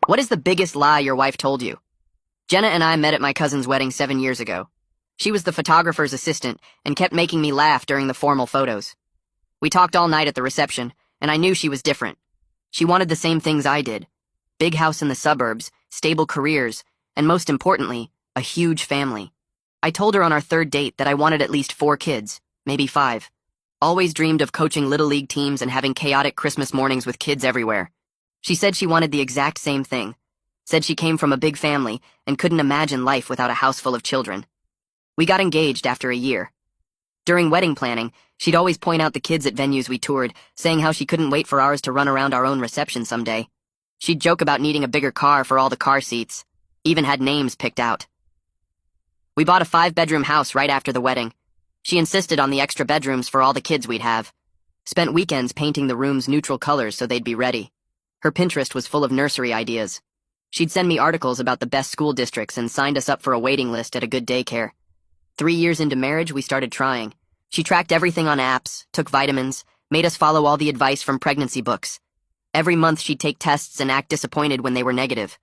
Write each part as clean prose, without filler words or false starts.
What is the biggest lie your wife told you? Jenna and I met at my cousin's wedding 7 years ago. She was the photographer's assistant and kept making me laugh during the formal photos. We talked all night at the reception, and I knew she was different. She wanted the same things I did. Big house in the suburbs, stable careers, and most importantly, a huge family. I told her on our third date that I wanted at least 4 kids, maybe 5. Always dreamed of coaching little league teams and having chaotic Christmas mornings with kids everywhere. She said she wanted the exact same thing. Said she came from a big family and couldn't imagine life without a house full of children. We got engaged after a year. During wedding planning, she'd always point out the kids at venues we toured, saying how she couldn't wait for ours to run around our own reception someday. She'd joke about needing a bigger car for all the car seats, even had names picked out. We bought a 5-bedroom house right after the wedding. She insisted on the extra bedrooms for all the kids we'd have. Spent weekends painting the rooms neutral colors so they'd be ready. Her Pinterest was full of nursery ideas. She'd send me articles about the best school districts and signed us up for a waiting list at a good daycare. 3 years into marriage, we started trying. She tracked everything on apps, took vitamins, made us follow all the advice from pregnancy books. Every month she'd take tests and act disappointed when they were negative.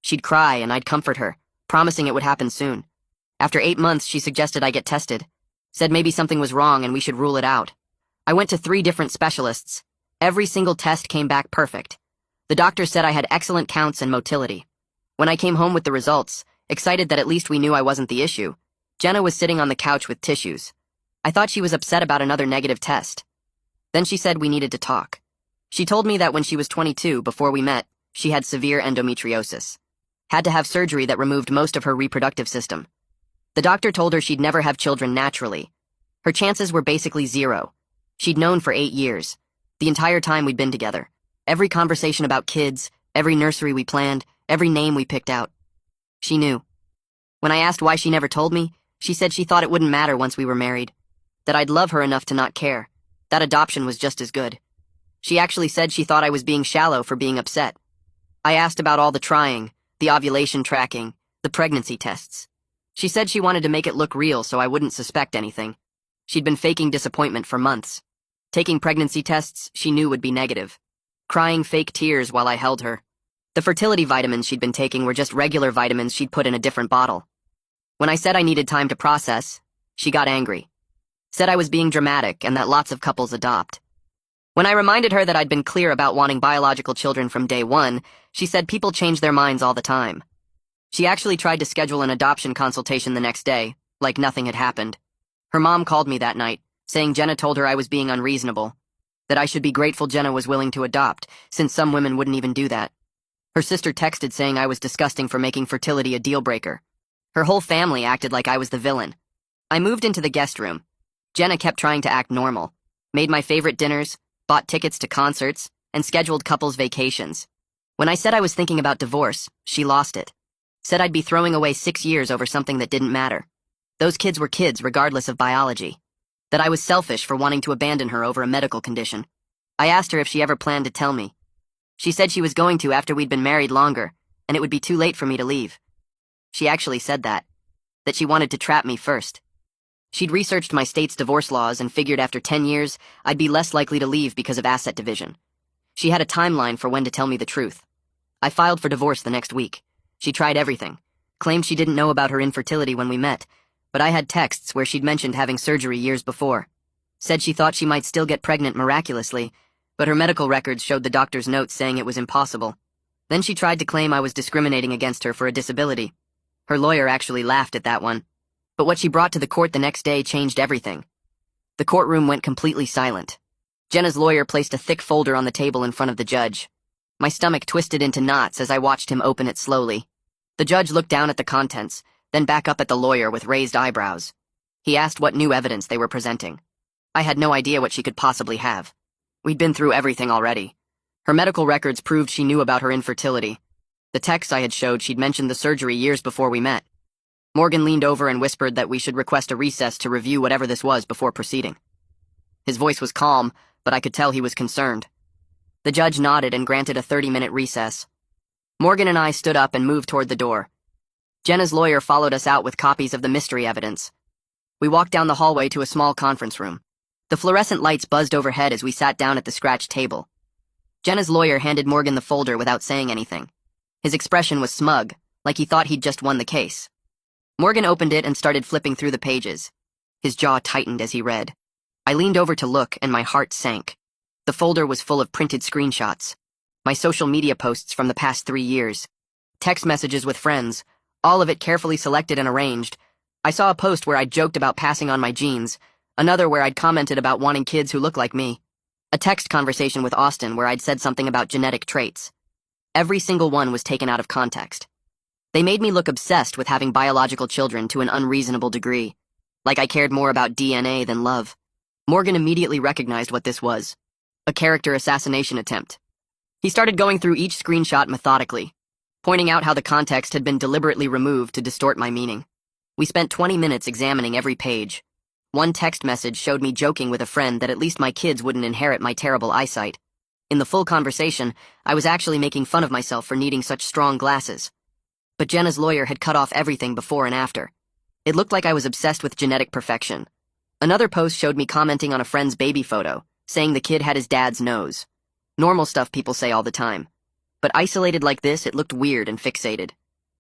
She'd cry and I'd comfort her, promising it would happen soon. After 8 months, she suggested I get tested. Said maybe something was wrong and we should rule it out. I went to 3 different specialists. Every single test came back perfect. The doctor said I had excellent counts and motility. When I came home with the results, excited that at least we knew I wasn't the issue, Jenna was sitting on the couch with tissues. I thought she was upset about another negative test. Then she said we needed to talk. She told me that when she was 22, before we met, she had severe endometriosis. Had to have surgery that removed most of her reproductive system. The doctor told her she'd never have children naturally. Her chances were basically 0. She'd known for 8 years. The entire time we'd been together. Every conversation about kids, every nursery we planned, every name we picked out. She knew. When I asked why she never told me, she said she thought it wouldn't matter once we were married. That I'd love her enough to not care. That adoption was just as good. She actually said she thought I was being shallow for being upset. I asked about all the trying, the ovulation tracking, the pregnancy tests. She said she wanted to make it look real so I wouldn't suspect anything. She'd been faking disappointment for months. Taking pregnancy tests she knew would be negative. Crying fake tears while I held her. The fertility vitamins she'd been taking were just regular vitamins she'd put in a different bottle. When I said I needed time to process, she got angry. Said I was being dramatic and that lots of couples adopt. When I reminded her that I'd been clear about wanting biological children from day one, she said people change their minds all the time. She actually tried to schedule an adoption consultation the next day, like nothing had happened. Her mom called me that night, saying Jenna told her I was being unreasonable. That I should be grateful Jenna was willing to adopt, since some women wouldn't even do that. Her sister texted saying I was disgusting for making fertility a deal-breaker. Her whole family acted like I was the villain. I moved into the guest room. Jenna kept trying to act normal. Made my favorite dinners, bought tickets to concerts, and scheduled couples' vacations. When I said I was thinking about divorce, she lost it. Said I'd be throwing away 6 years over something that didn't matter. Those kids were kids regardless of biology. That I was selfish for wanting to abandon her over a medical condition. I asked her if she ever planned to tell me. She said she was going to after we'd been married longer, and it would be too late for me to leave. She actually said that she wanted to trap me first. She'd researched my state's divorce laws and figured after 10 years, I'd be less likely to leave because of asset division. She had a timeline for when to tell me the truth. I filed for divorce the next week. She tried everything. Claimed she didn't know about her infertility when we met, but I had texts where she'd mentioned having surgery years before. Said she thought she might still get pregnant miraculously, but her medical records showed the doctor's notes saying it was impossible. Then she tried to claim I was discriminating against her for a disability. Her lawyer actually laughed at that one. But what she brought to the court the next day changed everything. The courtroom went completely silent. Jenna's lawyer placed a thick folder on the table in front of the judge. My stomach twisted into knots as I watched him open it slowly. The judge looked down at the contents, then back up at the lawyer with raised eyebrows. He asked what new evidence they were presenting. I had no idea what she could possibly have. We'd been through everything already. Her medical records proved she knew about her infertility. The texts I had showed she'd mentioned the surgery years before we met. Morgan leaned over and whispered that we should request a recess to review whatever this was before proceeding. His voice was calm, but I could tell he was concerned. The judge nodded and granted a 30-minute recess. Morgan and I stood up and moved toward the door. Jenna's lawyer followed us out with copies of the mystery evidence. We walked down the hallway to a small conference room. The fluorescent lights buzzed overhead as we sat down at the scratched table. Jenna's lawyer handed Morgan the folder without saying anything. His expression was smug, like he thought he'd just won the case. Morgan opened it and started flipping through the pages. His jaw tightened as he read. I leaned over to look, and my heart sank. The folder was full of printed screenshots. My social media posts from the past 3 years. Text messages with friends, all of it carefully selected and arranged. I saw a post where I'd joked about passing on my genes, another where I'd commented about wanting kids who look like me, a text conversation with Austin where I'd said something about genetic traits. Every single one was taken out of context. They made me look obsessed with having biological children to an unreasonable degree, like I cared more about DNA than love. Morgan immediately recognized what this was. A character assassination attempt. He started going through each screenshot methodically, pointing out how the context had been deliberately removed to distort my meaning. We spent 20 minutes examining every page. One text message showed me joking with a friend that at least my kids wouldn't inherit my terrible eyesight. In the full conversation, I was actually making fun of myself for needing such strong glasses. But Jenna's lawyer had cut off everything before and after. It looked like I was obsessed with genetic perfection. Another post showed me commenting on a friend's baby photo, saying the kid had his dad's nose. Normal stuff people say all the time. But isolated like this, it looked weird and fixated.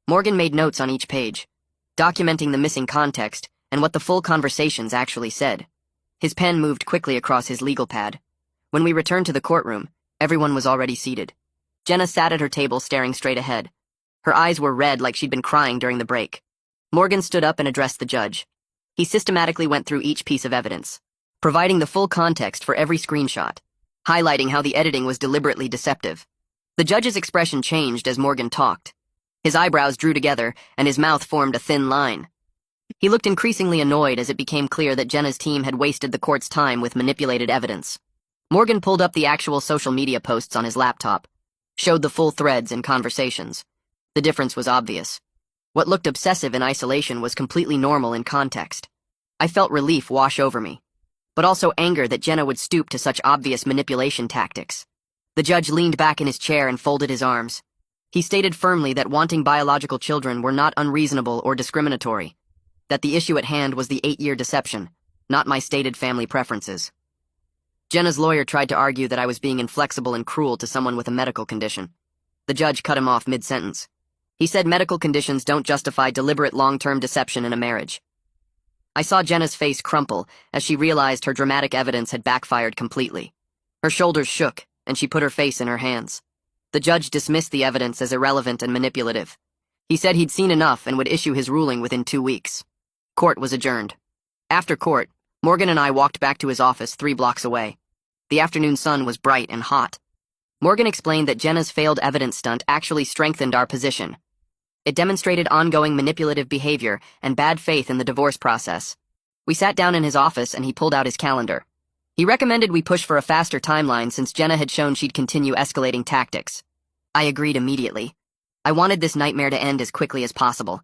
Morgan made notes on each page, documenting the missing context and what the full conversations actually said. His pen moved quickly across his legal pad. When we returned to the courtroom, everyone was already seated. Jenna sat at her table staring straight ahead. Her eyes were red like she'd been crying during the break. Morgan stood up and addressed the judge. He systematically went through each piece of evidence, providing the full context for every screenshot, highlighting how the editing was deliberately deceptive. The judge's expression changed as Morgan talked. His eyebrows drew together, and his mouth formed a thin line. He looked increasingly annoyed as it became clear that Jenna's team had wasted the court's time with manipulated evidence. Morgan pulled up the actual social media posts on his laptop, showed the full threads and conversations. The difference was obvious. What looked obsessive in isolation was completely normal in context. I felt relief wash over me, but also anger that Jenna would stoop to such obvious manipulation tactics. The judge leaned back in his chair and folded his arms. He stated firmly that wanting biological children were not unreasonable or discriminatory, that the issue at hand was the 8-year deception, not my stated family preferences. Jenna's lawyer tried to argue that I was being inflexible and cruel to someone with a medical condition. The judge cut him off mid-sentence. He said medical conditions don't justify deliberate long-term deception in a marriage. I saw Jenna's face crumple as she realized her dramatic evidence had backfired completely. Her shoulders shook, and she put her face in her hands. The judge dismissed the evidence as irrelevant and manipulative. He said he'd seen enough and would issue his ruling within 2 weeks. Court was adjourned. After court, Morgan and I walked back to his office 3 blocks away. The afternoon sun was bright and hot. Morgan explained that Jenna's failed evidence stunt actually strengthened our position. It demonstrated ongoing manipulative behavior and bad faith in the divorce process. We sat down in his office and he pulled out his calendar. He recommended we push for a faster timeline since Jenna had shown she'd continue escalating tactics. I agreed immediately. I wanted this nightmare to end as quickly as possible.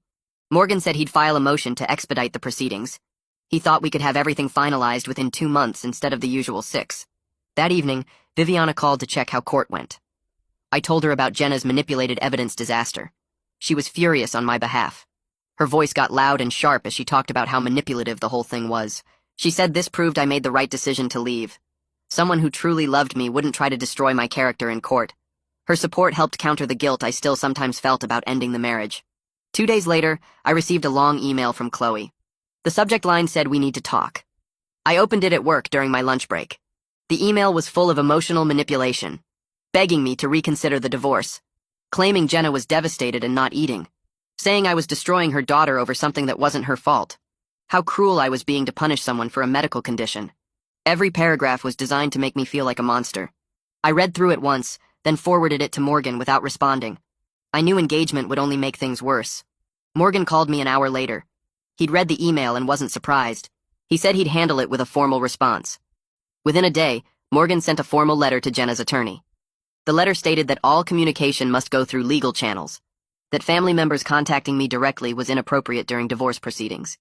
Morgan said he'd file a motion to expedite the proceedings. He thought we could have everything finalized within 2 months instead of the usual 6. That evening, Viviana called to check how court went. I told her about Jenna's manipulated evidence disaster. She was furious on my behalf. Her voice got loud and sharp as she talked about how manipulative the whole thing was. She said this proved I made the right decision to leave. Someone who truly loved me wouldn't try to destroy my character in court. Her support helped counter the guilt I still sometimes felt about ending the marriage. 2 days later, I received a long email from Chloe. The subject line said we need to talk. I opened it at work during my lunch break. The email was full of emotional manipulation, begging me to reconsider the divorce, claiming Jenna was devastated and not eating, saying I was destroying her daughter over something that wasn't her fault, how cruel I was being to punish someone for a medical condition. Every paragraph was designed to make me feel like a monster. I read through it once, then forwarded it to Morgan without responding. I knew engagement would only make things worse. Morgan called me an hour later. He'd read the email and wasn't surprised. He said he'd handle it with a formal response. Within a day, Morgan sent a formal letter to Jenna's attorney. The letter stated that all communication must go through legal channels, that family members contacting me directly was inappropriate during divorce proceedings.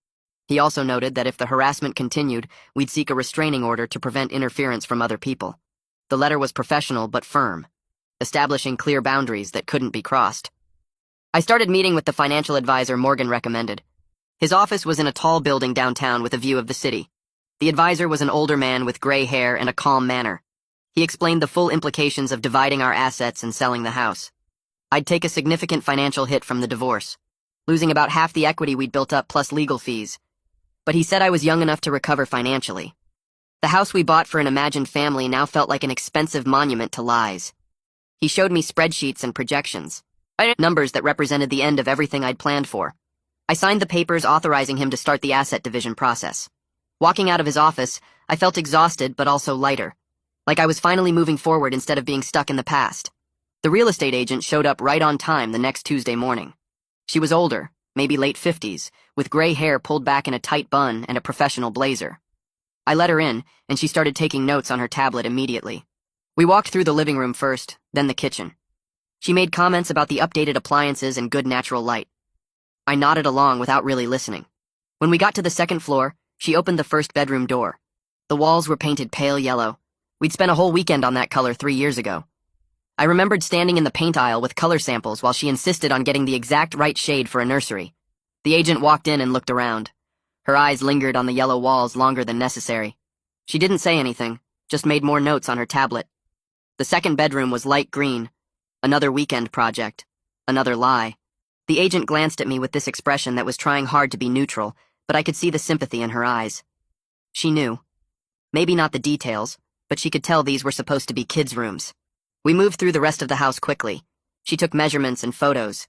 He also noted that if the harassment continued, we'd seek a restraining order to prevent interference from other people. The letter was professional but firm, establishing clear boundaries that couldn't be crossed. I started meeting with the financial advisor Morgan recommended. His office was in a tall building downtown with a view of the city. The advisor was an older man with gray hair and a calm manner. He explained the full implications of dividing our assets and selling the house. I'd take a significant financial hit from the divorce, losing about half the equity we'd built up plus legal fees. But he said I was young enough to recover financially. The house we bought for an imagined family now felt like an expensive monument to lies. He showed me spreadsheets and projections, numbers that represented the end of everything I'd planned for. I signed the papers authorizing him to start the asset division process. Walking out of his office, I felt exhausted but also lighter, like I was finally moving forward instead of being stuck in the past. The real estate agent showed up right on time the next Tuesday morning. She was older, maybe late 50s, with gray hair pulled back in a tight bun and a professional blazer. I let her in, and she started taking notes on her tablet immediately. We walked through the living room first, then the kitchen. She made comments about the updated appliances and good natural light. I nodded along without really listening. When we got to the second floor, she opened the first bedroom door. The walls were painted pale yellow. We'd spent a whole weekend on that color 3 years ago. I remembered standing in the paint aisle with color samples while she insisted on getting the exact right shade for a nursery. The agent walked in and looked around. Her eyes lingered on the yellow walls longer than necessary. She didn't say anything, just made more notes on her tablet. The second bedroom was light green. Another weekend project. Another lie. The agent glanced at me with this expression that was trying hard to be neutral, but I could see the sympathy in her eyes. She knew. Maybe not the details, but she could tell these were supposed to be kids' rooms. We moved through the rest of the house quickly. She took measurements and photos.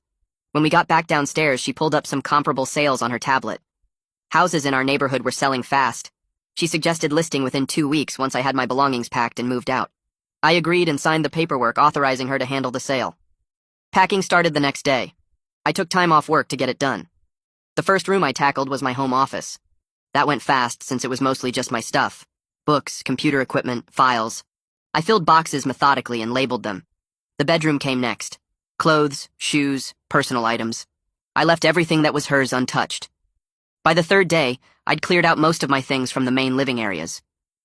When we got back downstairs, she pulled up some comparable sales on her tablet. Houses in our neighborhood were selling fast. She suggested listing within 2 weeks once I had my belongings packed and moved out. I agreed and signed the paperwork authorizing her to handle the sale. Packing started the next day. I took time off work to get it done. The first room I tackled was my home office. That went fast since it was mostly just my stuff. Books, computer equipment, files. I filled boxes methodically and labeled them. The bedroom came next. Clothes, shoes, personal items. I left everything that was hers untouched. By the third day, I'd cleared out most of my things from the main living areas.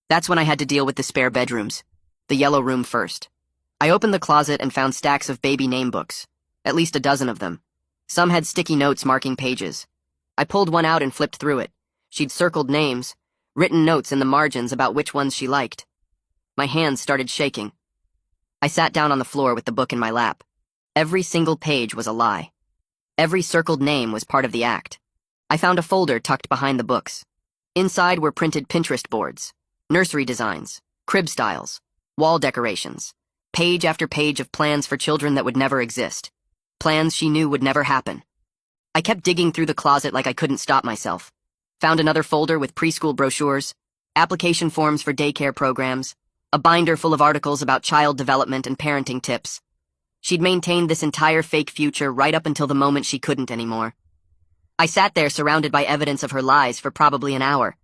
That's when I had to deal with the spare bedrooms. The yellow room first. I opened the closet and found stacks of baby name books, at least a dozen of them. Some had sticky notes marking pages. I pulled one out and flipped through it. She'd circled names, written notes in the margins about which ones she liked. My hands started shaking. I sat down on the floor with the book in my lap. Every single page was a lie. Every circled name was part of the act. I found a folder tucked behind the books. Inside were printed Pinterest boards, nursery designs, crib styles, wall decorations, page after page of plans for children that would never exist. Plans she knew would never happen. I kept digging through the closet like I couldn't stop myself. Found another folder with preschool brochures, application forms for daycare programs, a binder full of articles about child development and parenting tips. She'd maintained this entire fake future right up until the moment she couldn't anymore. I sat there surrounded by evidence of her lies for probably an hour.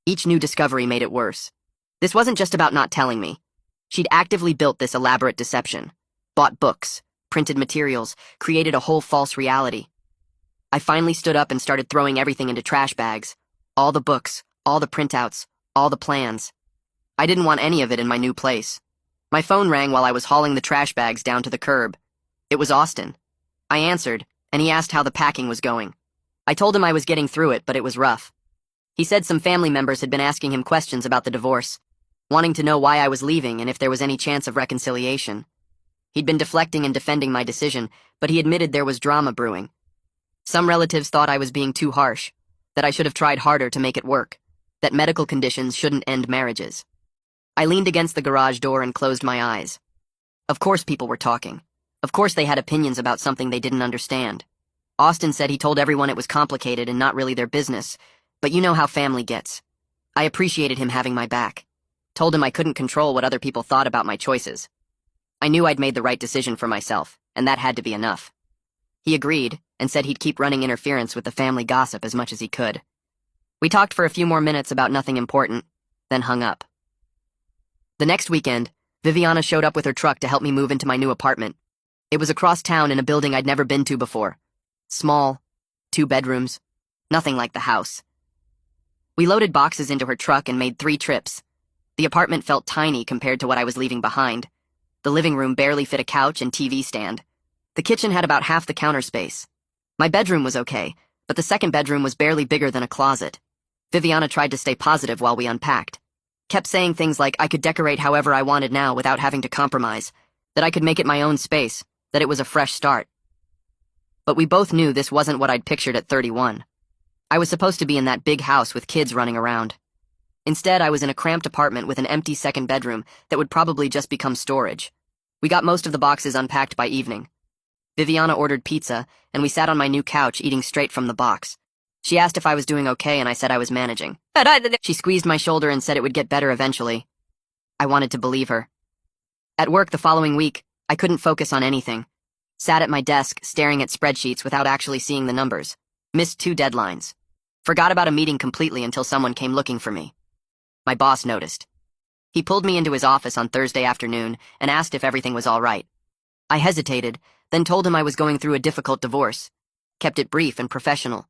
Each new discovery made it worse. This wasn't just about not telling me. She'd actively built this elaborate deception. Bought books, printed materials, created a whole false reality. I finally stood up and started throwing everything into trash bags. All the books, all the printouts, all the plans. I didn't want any of it in my new place. My phone rang while I was hauling the trash bags down to the curb. It was Austin. I answered, and he asked how the packing was going. I told him I was getting through it, but it was rough. He said some family members had been asking him questions about the divorce, wanting to know why I was leaving and if there was any chance of reconciliation. He'd been deflecting and defending my decision, but he admitted there was drama brewing. Some relatives thought I was being too harsh, that I should have tried harder to make it work, that medical conditions shouldn't end marriages. I leaned against the garage door and closed my eyes. Of course people were talking. Of course they had opinions about something they didn't understand. Austin said he told everyone it was complicated and not really their business, but you know how family gets. I appreciated him having my back. Told him I couldn't control what other people thought about my choices. I knew I'd made the right decision for myself, and that had to be enough. He agreed, and said he'd keep running interference with the family gossip as much as he could. We talked for a few more minutes about nothing important, then hung up. The next weekend, Viviana showed up with her truck to help me move into my new apartment. It was across town in a building I'd never been to before. Small, 2 bedrooms, nothing like the house. We loaded boxes into her truck and made 3 trips. The apartment felt tiny compared to what I was leaving behind. The living room barely fit a couch and TV stand. The kitchen had about half the counter space. My bedroom was okay, but the second bedroom was barely bigger than a closet. Viviana tried to stay positive while we unpacked. Kept saying things like I could decorate however I wanted now without having to compromise, that I could make it my own space, that it was a fresh start. But we both knew this wasn't what I'd pictured at 31. I was supposed to be in that big house with kids running around. Instead, I was in a cramped apartment with an empty second bedroom that would probably just become storage. We got most of the boxes unpacked by evening. Viviana ordered pizza, and we sat on my new couch eating straight from the box. She asked if I was doing okay, and I said I was managing. She squeezed my shoulder and said it would get better eventually. I wanted to believe her. At work the following week, I couldn't focus on anything. Sat at my desk, staring at spreadsheets without actually seeing the numbers. Missed 2 deadlines. Forgot about a meeting completely until someone came looking for me. My boss noticed. He pulled me into his office on Thursday afternoon and asked if everything was all right. I hesitated, then told him I was going through a difficult divorce. Kept it brief and professional.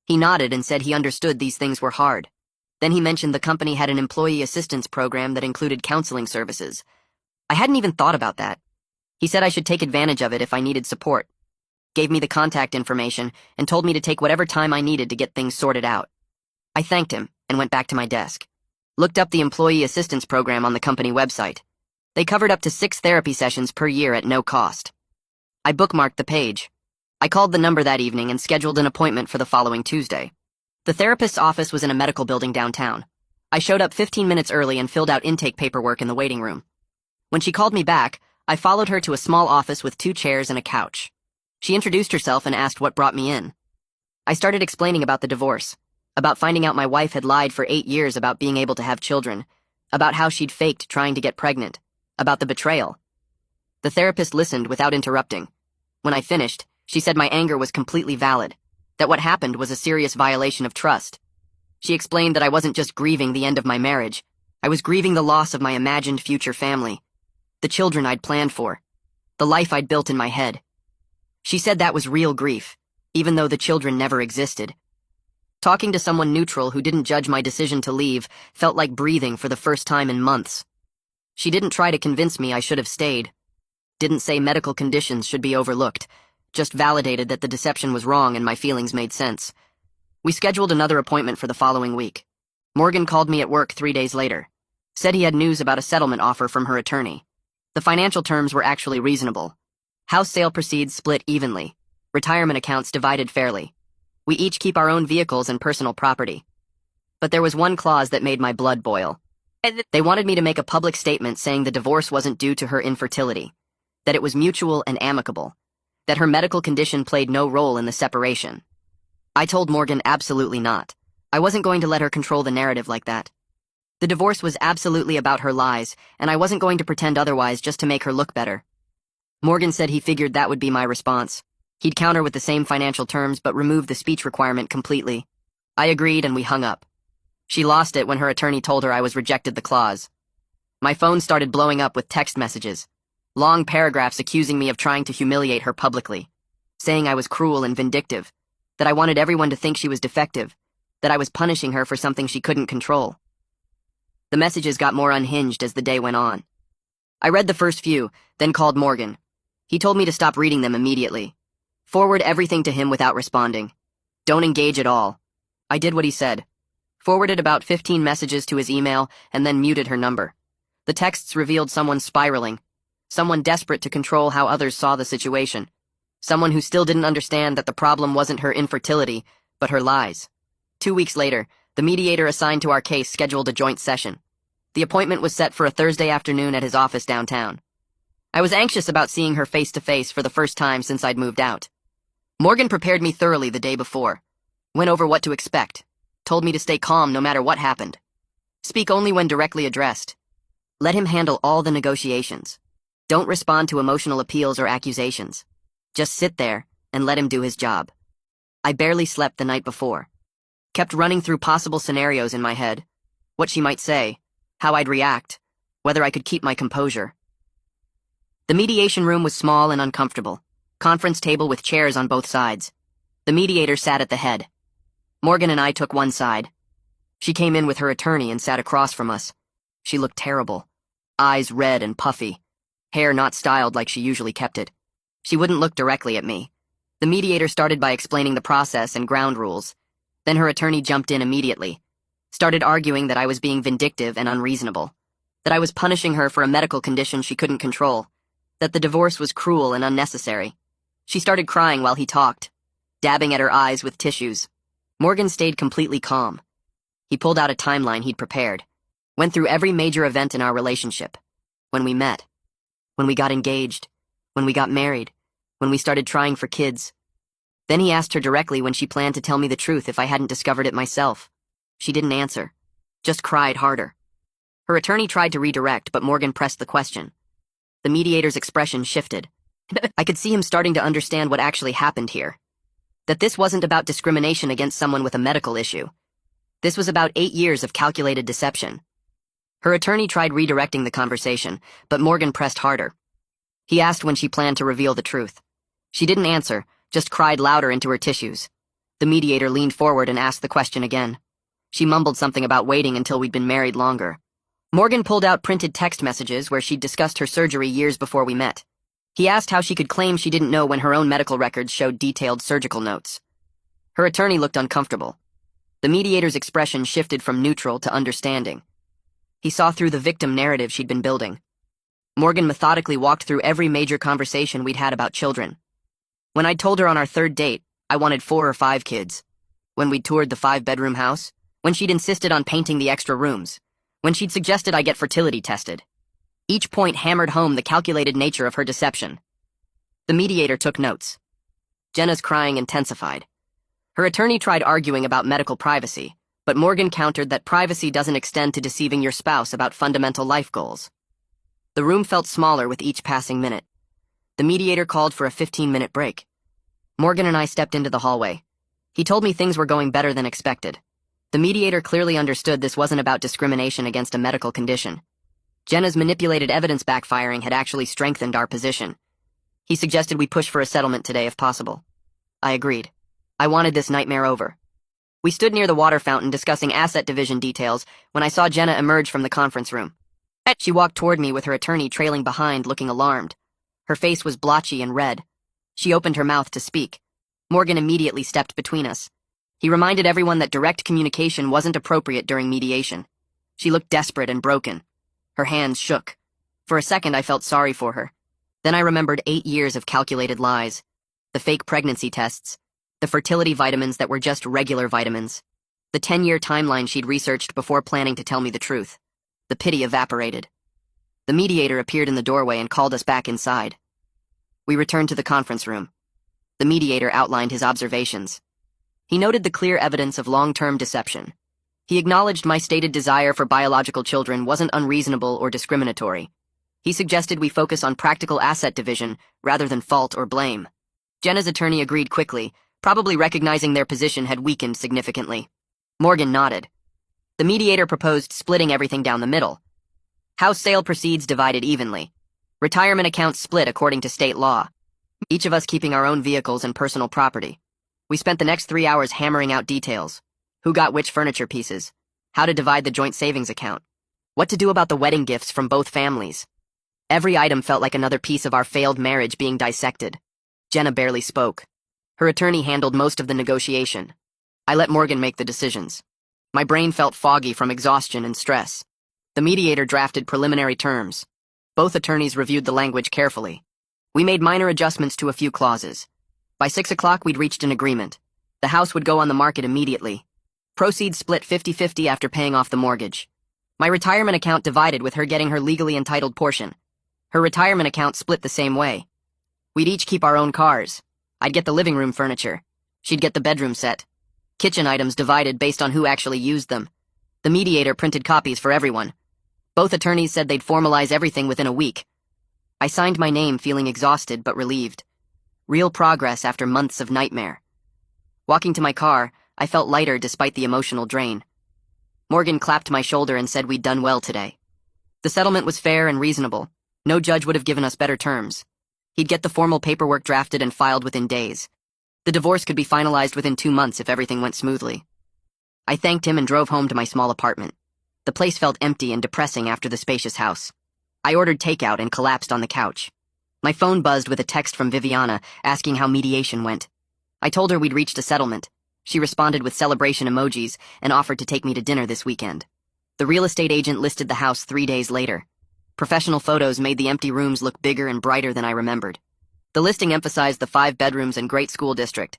He nodded and said he understood these things were hard. Then he mentioned the company had an employee assistance program that included counseling services. I hadn't even thought about that. He said I should take advantage of it if I needed support. Gave me the contact information and told me to take whatever time I needed to get things sorted out. I thanked him and went back to my desk. Looked up the employee assistance program on the company website. They covered up to 6 therapy sessions per year at no cost. I bookmarked the page. I called the number that evening and scheduled an appointment for the following Tuesday. The therapist's office was in a medical building downtown. I showed up 15 minutes early and filled out intake paperwork in the waiting room. When she called me back, I followed her to a small office with 2 chairs and a couch. She introduced herself and asked what brought me in. I started explaining about the divorce, about finding out my wife had lied for 8 years about being able to have children, about how she'd faked trying to get pregnant, about the betrayal. The therapist listened without interrupting. When I finished, she said my anger was completely valid, that what happened was a serious violation of trust. She explained that I wasn't just grieving the end of my marriage, I was grieving the loss of my imagined future family, the children I'd planned for, the life I'd built in my head. She said that was real grief, even though the children never existed. Talking to someone neutral who didn't judge my decision to leave felt like breathing for the first time in months. She didn't try to convince me I should have stayed. Didn't say medical conditions should be overlooked, just validated that the deception was wrong and my feelings made sense. We scheduled another appointment for the following week. Morgan called me at work 3 days later. Said he had news about a settlement offer from her attorney. The financial terms were actually reasonable. House sale proceeds split evenly. Retirement accounts divided fairly. We each keep our own vehicles and personal property. But there was one clause that made my blood boil. They wanted me to make a public statement saying the divorce wasn't due to her infertility, that it was mutual and amicable, that her medical condition played no role in the separation. I told Morgan absolutely not. I wasn't going to let her control the narrative like that. The divorce was absolutely about her lies, and I wasn't going to pretend otherwise just to make her look better. Morgan said he figured that would be my response. He'd counter with the same financial terms but remove the speech requirement completely. I agreed and we hung up. She lost it when her attorney told her I was rejected the clause. My phone started blowing up with text messages. Long paragraphs accusing me of trying to humiliate her publicly, saying I was cruel and vindictive, that I wanted everyone to think she was defective, that I was punishing her for something she couldn't control. The messages got more unhinged as the day went on. I read the first few, then called Morgan. He told me to stop reading them immediately. Forward everything to him without responding. Don't engage at all. I did what he said. Forwarded about 15 messages to his email and then muted her number. The texts revealed someone spiraling, someone desperate to control how others saw the situation, someone who still didn't understand that the problem wasn't her infertility, but her lies. 2 weeks later, the mediator assigned to our case scheduled a joint session. The appointment was set for a Thursday afternoon at his office downtown. I was anxious about seeing her face-to-face for the first time since I'd moved out. Morgan prepared me thoroughly the day before, went over what to expect, told me to stay calm no matter what happened. Speak only when directly addressed. Let him handle all the negotiations. Don't respond to emotional appeals or accusations. Just sit there and let him do his job. I barely slept the night before. Kept running through possible scenarios in my head. What she might say, how I'd react, whether I could keep my composure. The mediation room was small and uncomfortable. Conference table with chairs on both sides. The mediator sat at the head. Morgan and I took one side. She came in with her attorney and sat across from us. She looked terrible. Eyes red and puffy. Hair not styled like she usually kept it. She wouldn't look directly at me. The mediator started by explaining the process and ground rules. Then her attorney jumped in immediately. Started arguing that I was being vindictive and unreasonable. That I was punishing her for a medical condition she couldn't control. that the divorce was cruel and unnecessary. She started crying while he talked, dabbing at her eyes with tissues. Morgan stayed completely calm. He pulled out a timeline he'd prepared, went through every major event in our relationship. When we met, when we got engaged, when we got married, when we started trying for kids. Then he asked her directly when she planned to tell me the truth if I hadn't discovered it myself. She didn't answer, just cried harder. Her attorney tried to redirect, but Morgan pressed the question. The mediator's expression shifted. I could see him starting to understand what actually happened here. That this wasn't about discrimination against someone with a medical issue. This was about 8 years of calculated deception. Her attorney tried redirecting the conversation, but Morgan pressed harder. He asked when she planned to reveal the truth. She didn't answer, just cried louder into her tissues. The mediator leaned forward and asked the question again. She mumbled something about waiting until we'd been married longer. Morgan pulled out printed text messages where she'd discussed her surgery years before we met. He asked how she could claim she didn't know when her own medical records showed detailed surgical notes. Her attorney looked uncomfortable. The mediator's expression shifted from neutral to understanding. He saw through the victim narrative she'd been building. Morgan methodically walked through every major conversation we'd had about children. When I'd told her on our 3rd date, I wanted 4 or 5 kids. When we'd toured the 5-bedroom house. When she'd insisted on painting the extra rooms. When she'd suggested I get fertility tested. Each point hammered home the calculated nature of her deception. The mediator took notes. Jenna's crying intensified. Her attorney tried arguing about medical privacy, but Morgan countered that privacy doesn't extend to deceiving your spouse about fundamental life goals. The room felt smaller with each passing minute. The mediator called for a 15-minute break. Morgan and I stepped into the hallway. He told me things were going better than expected. The mediator clearly understood this wasn't about discrimination against a medical condition. Jenna's manipulated evidence backfiring had actually strengthened our position. He suggested we push for a settlement today if possible. I agreed. I wanted this nightmare over. We stood near the water fountain discussing asset division details when I saw Jenna emerge from the conference room. She walked toward me with her attorney trailing behind, looking alarmed. Her face was blotchy and red. She opened her mouth to speak. Morgan immediately stepped between us. He reminded everyone that direct communication wasn't appropriate during mediation. She looked desperate and broken. Her hands shook. For a second, I felt sorry for her. Then I remembered 8 years of calculated lies. The fake pregnancy tests. The fertility vitamins that were just regular vitamins. The 10-year timeline she'd researched before planning to tell me the truth. The pity evaporated. The mediator appeared in the doorway and called us back inside. We returned to the conference room. The mediator outlined his observations. He noted the clear evidence of long-term deception. He acknowledged my stated desire for biological children wasn't unreasonable or discriminatory. He suggested we focus on practical asset division rather than fault or blame. Jenna's attorney agreed quickly, probably recognizing their position had weakened significantly. Morgan nodded. The mediator proposed splitting everything down the middle. House sale proceeds divided evenly. Retirement accounts split according to state law. Each of us keeping our own vehicles and personal property. We spent the next 3 hours hammering out details. Who got which furniture pieces? How to divide the joint savings account? What to do about the wedding gifts from both families? Every item felt like another piece of our failed marriage being dissected. Jenna barely spoke. Her attorney handled most of the negotiation. I let Morgan make the decisions. My brain felt foggy from exhaustion and stress. The mediator drafted preliminary terms. Both attorneys reviewed the language carefully. We made minor adjustments to a few clauses. By 6 o'clock, we'd reached an agreement. The house would go on the market immediately. Proceeds split 50-50 after paying off the mortgage. My retirement account divided with her getting her legally entitled portion. Her retirement account split the same way. We'd each keep our own cars. I'd get the living room furniture. She'd get the bedroom set. Kitchen items divided based on who actually used them. The mediator printed copies for everyone. Both attorneys said they'd formalize everything within a week. I signed my name feeling exhausted but relieved. Real progress after months of nightmare. Walking to my car, I felt lighter despite the emotional drain. Morgan clapped my shoulder and said we'd done well today. The settlement was fair and reasonable. No judge would have given us better terms. He'd get the formal paperwork drafted and filed within days. The divorce could be finalized within 2 months if everything went smoothly. I thanked him and drove home to my small apartment. The place felt empty and depressing after the spacious house. I ordered takeout and collapsed on the couch. My phone buzzed with a text from Viviana asking how mediation went. I told her we'd reached a settlement. She responded with celebration emojis and offered to take me to dinner this weekend. The real estate agent listed the house 3 days later. Professional photos made the empty rooms look bigger and brighter than I remembered. The listing emphasized the 5 bedrooms and great school district,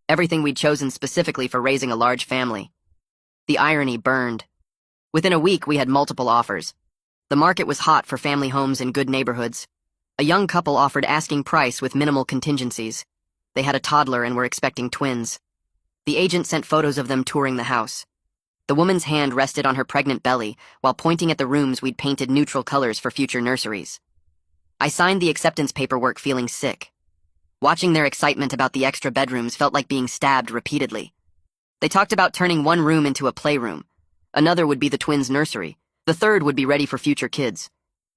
everything we'd chosen specifically for raising a large family. The irony burned. Within a week, we had multiple offers. The market was hot for family homes in good neighborhoods. A young couple offered asking price with minimal contingencies. They had a toddler and were expecting twins. The agent sent photos of them touring the house. The woman's hand rested on her pregnant belly while pointing at the rooms we'd painted neutral colors for future nurseries. I signed the acceptance paperwork feeling sick. Watching their excitement about the extra bedrooms felt like being stabbed repeatedly. They talked about turning one room into a playroom. Another would be the twins' nursery. The third would be ready for future kids.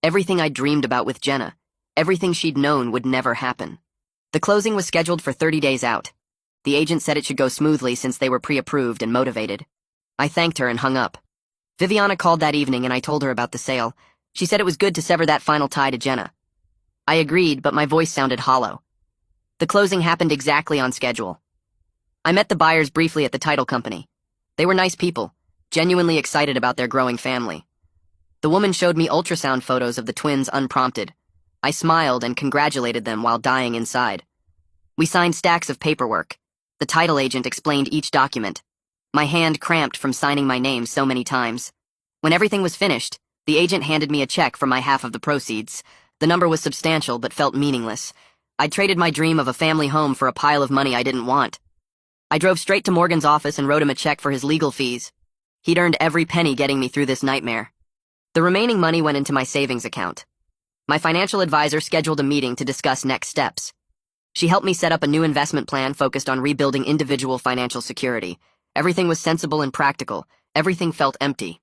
Everything I'd dreamed about with Jenna, everything she'd known would never happen. The closing was scheduled for 30 days out. The agent said it should go smoothly since they were pre-approved and motivated. I thanked her and hung up. Viviana called that evening and I told her about the sale. She said it was good to sever that final tie to Jenna. I agreed, but my voice sounded hollow. The closing happened exactly on schedule. I met the buyers briefly at the title company. They were nice people, genuinely excited about their growing family. The woman showed me ultrasound photos of the twins unprompted. I smiled and congratulated them while dying inside. We signed stacks of paperwork. The title agent explained each document. My hand cramped from signing my name so many times. When everything was finished, the agent handed me a check for my half of the proceeds. The number was substantial but felt meaningless. I'd traded my dream of a family home for a pile of money I didn't want. I drove straight to Morgan's office and wrote him a check for his legal fees. He'd earned every penny getting me through this nightmare. The remaining money went into my savings account. My financial advisor scheduled a meeting to discuss next steps. She helped me set up a new investment plan focused on rebuilding individual financial security. Everything was sensible and practical. Everything felt empty.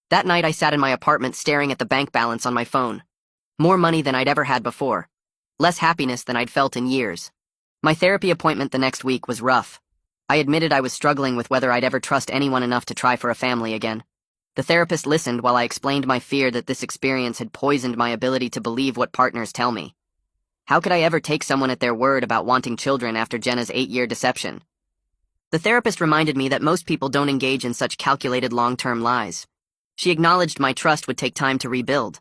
That night I sat in my apartment staring at the bank balance on my phone. More money than I'd ever had before. Less happiness than I'd felt in years. My therapy appointment the next week was rough. I admitted I was struggling with whether I'd ever trust anyone enough to try for a family again. The therapist listened while I explained my fear that this experience had poisoned my ability to believe what partners tell me. How could I ever take someone at their word about wanting children after Jenna's 8-year deception? The therapist reminded me that most people don't engage in such calculated long-term lies. She acknowledged my trust would take time to rebuild.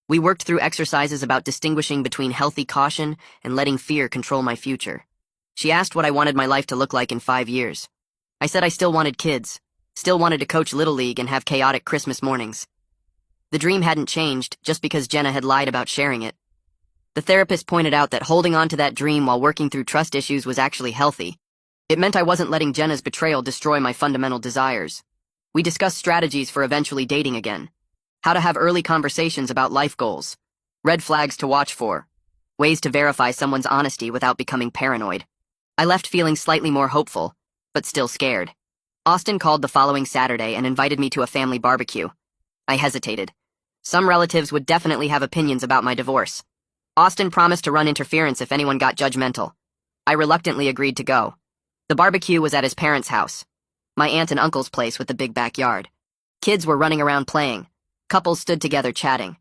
We worked through exercises about distinguishing between healthy caution and letting fear control my future. She asked what I wanted my life to look like in 5 years. I said I still wanted kids, still wanted to coach Little League and have chaotic Christmas mornings. The dream hadn't changed just because Jenna had lied about sharing it. The therapist pointed out that holding on to that dream while working through trust issues was actually healthy. It meant I wasn't letting Jenna's betrayal destroy my fundamental desires. We discussed strategies for eventually dating again. How to have early conversations about life goals. Red flags to watch for. Ways to verify someone's honesty without becoming paranoid. I left feeling slightly more hopeful, but still scared. Austin called the following Saturday and invited me to a family barbecue. I hesitated. Some relatives would definitely have opinions about my divorce. Austin promised to run interference if anyone got judgmental. I reluctantly agreed to go. The barbecue was at his parents' house, my aunt and uncle's place with the big backyard. Kids were running around playing. Couples stood together chatting.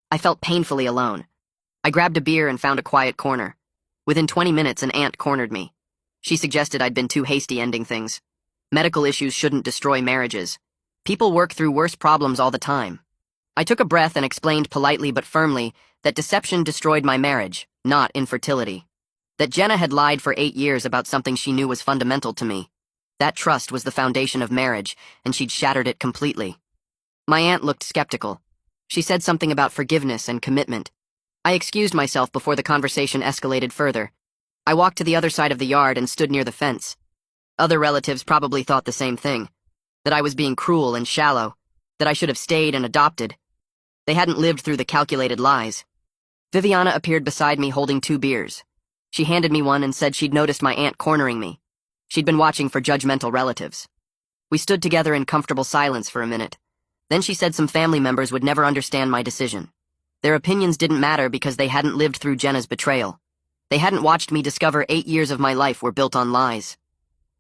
I felt painfully alone. I grabbed a beer and found a quiet corner. Within 20 minutes, an aunt cornered me. She suggested I'd been too hasty ending things. Medical issues shouldn't destroy marriages. People work through worse problems all the time. I took a breath and explained politely but firmly that deception destroyed my marriage, not infertility. That Jenna had lied for 8 years about something she knew was fundamental to me. That trust was the foundation of marriage, and she'd shattered it completely. My aunt looked skeptical. She said something about forgiveness and commitment. I excused myself before the conversation escalated further. I walked to the other side of the yard and stood near the fence. Other relatives probably thought the same thing. That I was being cruel and shallow. That I should have stayed and adopted. They hadn't lived through the calculated lies. Viviana appeared beside me holding 2 beers. She handed me one and said she'd noticed my aunt cornering me. She'd been watching for judgmental relatives. We stood together in comfortable silence for a minute. Then she said some family members would never understand my decision. Their opinions didn't matter because they hadn't lived through Jenna's betrayal. They hadn't watched me discover 8 years of my life were built on lies.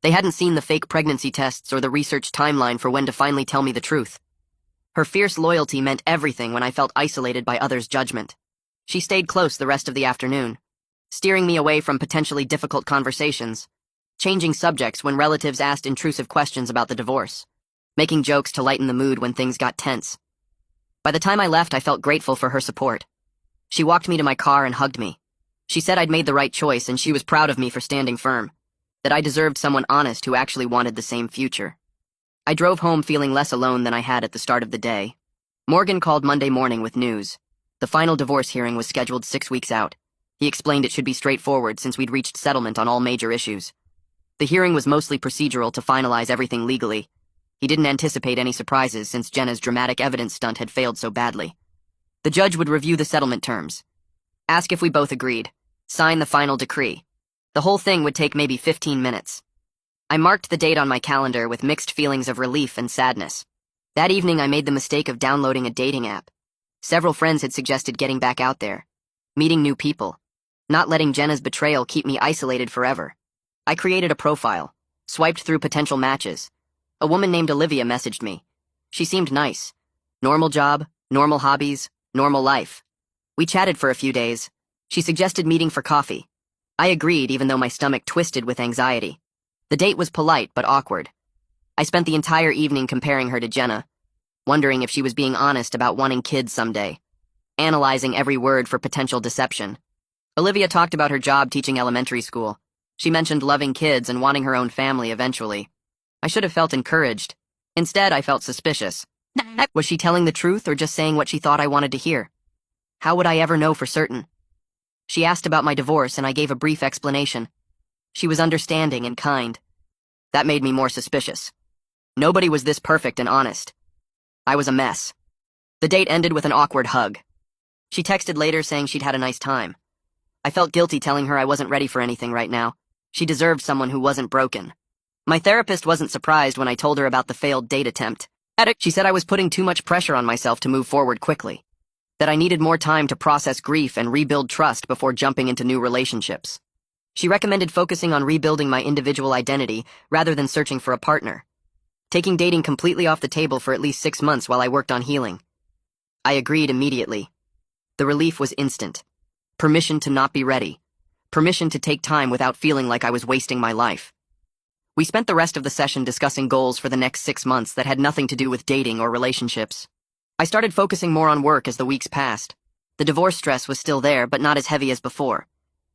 They hadn't seen the fake pregnancy tests or the research timeline for when to finally tell me the truth. Her fierce loyalty meant everything when I felt isolated by others' judgment. She stayed close the rest of the afternoon, steering me away from potentially difficult conversations, changing subjects when relatives asked intrusive questions about the divorce, making jokes to lighten the mood when things got tense. By the time I left, I felt grateful for her support. She walked me to my car and hugged me. She said I'd made the right choice and she was proud of me for standing firm, that I deserved someone honest who actually wanted the same future. I drove home feeling less alone than I had at the start of the day. Morgan called Monday morning with news. The final divorce hearing was scheduled 6 weeks out. He explained it should be straightforward since we'd reached settlement on all major issues. The hearing was mostly procedural to finalize everything legally. He didn't anticipate any surprises since Jenna's dramatic evidence stunt had failed so badly. The judge would review the settlement terms, ask if we both agreed, sign the final decree. The whole thing would take maybe 15 minutes. I marked the date on my calendar with mixed feelings of relief and sadness. That evening, I made the mistake of downloading a dating app. Several friends had suggested getting back out there, meeting new people, not letting Jenna's betrayal keep me isolated forever. I created a profile, swiped through potential matches. A woman named Olivia messaged me. She seemed nice. Normal job, normal hobbies, normal life. We chatted for a few days. She suggested meeting for coffee. I agreed even though my stomach twisted with anxiety. The date was polite but awkward. I spent the entire evening comparing her to Jenna, wondering if she was being honest about wanting kids someday, analyzing every word for potential deception. Olivia talked about her job teaching elementary school. She mentioned loving kids and wanting her own family eventually. I should have felt encouraged. Instead, I felt suspicious. Was she telling the truth or just saying what she thought I wanted to hear? How would I ever know for certain? She asked about my divorce and I gave a brief explanation. She was understanding and kind. That made me more suspicious. Nobody was this perfect and honest. I was a mess. The date ended with an awkward hug. She texted later saying she'd had a nice time. I felt guilty telling her I wasn't ready for anything right now. She deserved someone who wasn't broken. My therapist wasn't surprised when I told her about the failed date attempt. She said I was putting too much pressure on myself to move forward quickly, that I needed more time to process grief and rebuild trust before jumping into new relationships. She recommended focusing on rebuilding my individual identity rather than searching for a partner, taking dating completely off the table for at least 6 months while I worked on healing. I agreed immediately. The relief was instant. Permission to not be ready. Permission to take time without feeling like I was wasting my life. We spent the rest of the session discussing goals for the next 6 months that had nothing to do with dating or relationships. I started focusing more on work as the weeks passed. The divorce stress was still there, but not as heavy as before.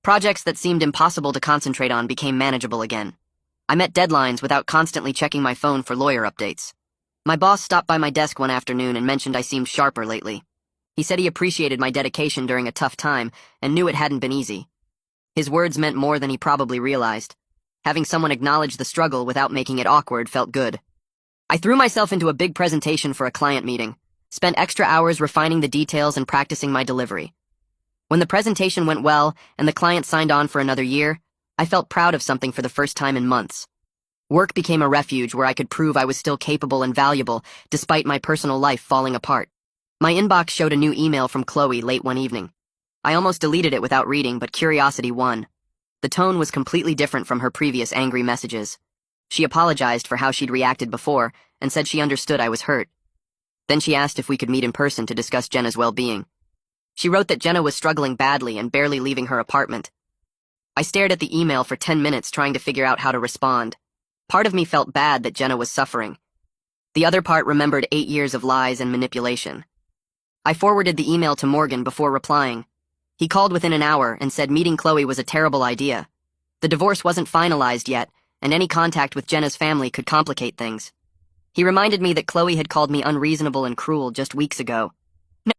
Projects that seemed impossible to concentrate on became manageable again. I met deadlines without constantly checking my phone for lawyer updates. My boss stopped by my desk one afternoon and mentioned I seemed sharper lately. He said he appreciated my dedication during a tough time and knew it hadn't been easy. His words meant more than he probably realized. Having someone acknowledge the struggle without making it awkward felt good. I threw myself into a big presentation for a client meeting, spent extra hours refining the details and practicing my delivery. When the presentation went well and the client signed on for another year, I felt proud of something for the first time in months. Work became a refuge where I could prove I was still capable and valuable despite my personal life falling apart. My inbox showed a new email from Chloe late one evening. I almost deleted it without reading, but curiosity won. The tone was completely different from her previous angry messages. She apologized for how she'd reacted before and said she understood I was hurt. Then she asked if we could meet in person to discuss Jenna's well-being. She wrote that Jenna was struggling badly and barely leaving her apartment. I stared at the email for 10 minutes trying to figure out how to respond. Part of me felt bad that Jenna was suffering. The other part remembered 8 years of lies and manipulation. I forwarded the email to Morgan before replying. He called within an hour and said meeting Chloe was a terrible idea. The divorce wasn't finalized yet, and any contact with Jenna's family could complicate things. He reminded me that Chloe had called me unreasonable and cruel just weeks ago.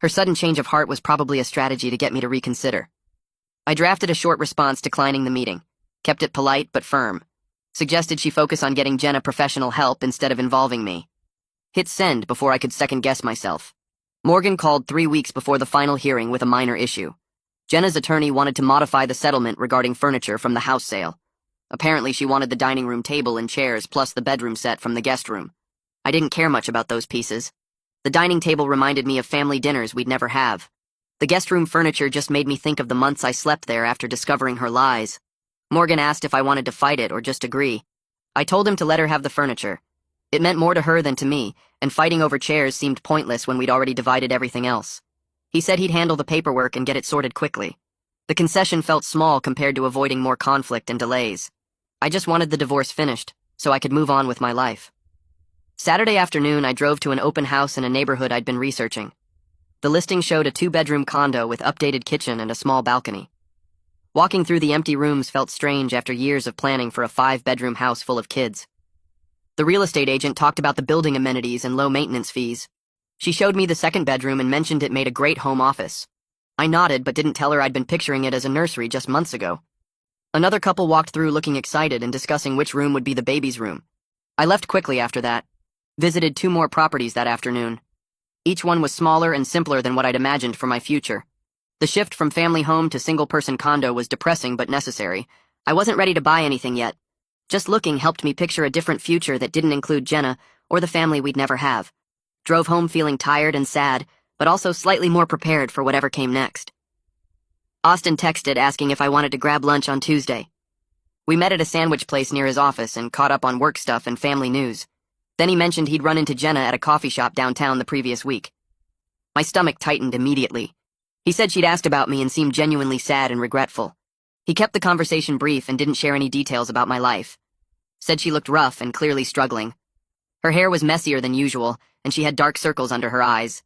Her sudden change of heart was probably a strategy to get me to reconsider. I drafted a short response declining the meeting, kept it polite but firm, suggested she focus on getting Jenna professional help instead of involving me. Hit send before I could second-guess myself. Morgan called 3 weeks before the final hearing with a minor issue. Jenna's attorney wanted to modify the settlement regarding furniture from the house sale. Apparently she wanted the dining room table and chairs plus the bedroom set from the guest room. I didn't care much about those pieces. The dining table reminded me of family dinners we'd never have. The guest room furniture just made me think of the months I slept there after discovering her lies. Morgan asked if I wanted to fight it or just agree. I told him to let her have the furniture. It meant more to her than to me, and fighting over chairs seemed pointless when we'd already divided everything else. He said he'd handle the paperwork and get it sorted quickly. The concession felt small compared to avoiding more conflict and delays. I just wanted the divorce finished, so I could move on with my life. Saturday afternoon, I drove to an open house in a neighborhood I'd been researching. The listing showed a 2-bedroom condo with updated kitchen and a small balcony. Walking through the empty rooms felt strange after years of planning for a 5-bedroom house full of kids. The real estate agent talked about the building amenities and low maintenance fees. She showed me the 2nd bedroom and mentioned it made a great home office. I nodded but didn't tell her I'd been picturing it as a nursery just months ago. Another couple walked through looking excited and discussing which room would be the baby's room. I left quickly after that. Visited 2 more properties that afternoon. Each one was smaller and simpler than what I'd imagined for my future. The shift from family home to single-person condo was depressing but necessary. I wasn't ready to buy anything yet. Just looking helped me picture a different future that didn't include Jenna or the family we'd never have. Drove home feeling tired and sad, but also slightly more prepared for whatever came next. Austin texted asking if I wanted to grab lunch on Tuesday. We met at a sandwich place near his office and caught up on work stuff and family news. Then he mentioned he'd run into Jenna at a coffee shop downtown the previous week. My stomach tightened immediately. He said she'd asked about me and seemed genuinely sad and regretful. He kept the conversation brief and didn't share any details about my life. Said she looked rough and clearly struggling. Her hair was messier than usual, and she had dark circles under her eyes.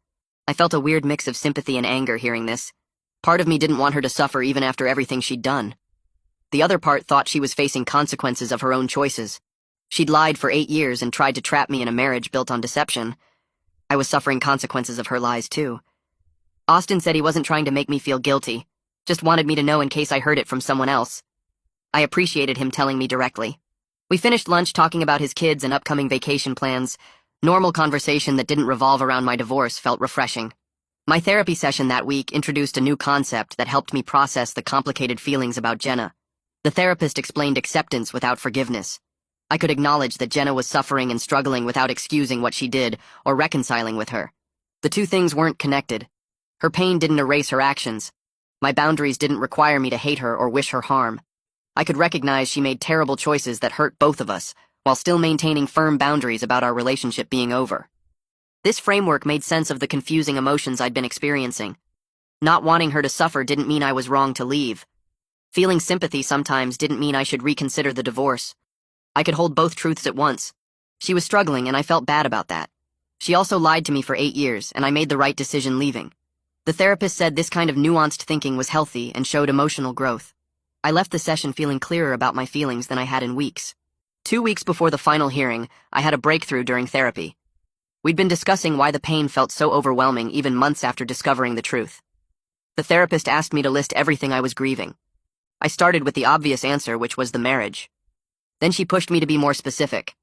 I felt a weird mix of sympathy and anger hearing this. Part of me didn't want her to suffer even after everything she'd done. The other part thought she was facing consequences of her own choices. She'd lied for 8 years and tried to trap me in a marriage built on deception. I was suffering consequences of her lies, too. Austin said he wasn't trying to make me feel guilty, just wanted me to know in case I heard it from someone else. I appreciated him telling me directly. We finished lunch talking about his kids and upcoming vacation plans. Normal conversation that didn't revolve around my divorce felt refreshing. My therapy session that week introduced a new concept that helped me process the complicated feelings about Jenna. The therapist explained acceptance without forgiveness. I could acknowledge that Jenna was suffering and struggling without excusing what she did or reconciling with her. The two things weren't connected. Her pain didn't erase her actions. My boundaries didn't require me to hate her or wish her harm. I could recognize she made terrible choices that hurt both of us, while still maintaining firm boundaries about our relationship being over. This framework made sense of the confusing emotions I'd been experiencing. Not wanting her to suffer didn't mean I was wrong to leave. Feeling sympathy sometimes didn't mean I should reconsider the divorce. I could hold both truths at once. She was struggling, and I felt bad about that. She also lied to me for 8 years, and I made the right decision leaving. The therapist said this kind of nuanced thinking was healthy and showed emotional growth. I left the session feeling clearer about my feelings than I had in weeks. 2 weeks before the final hearing, I had a breakthrough during therapy. We'd been discussing why the pain felt so overwhelming even months after discovering the truth. The therapist asked me to list everything I was grieving. I started with the obvious answer, which was the marriage. Then she pushed me to be more specific.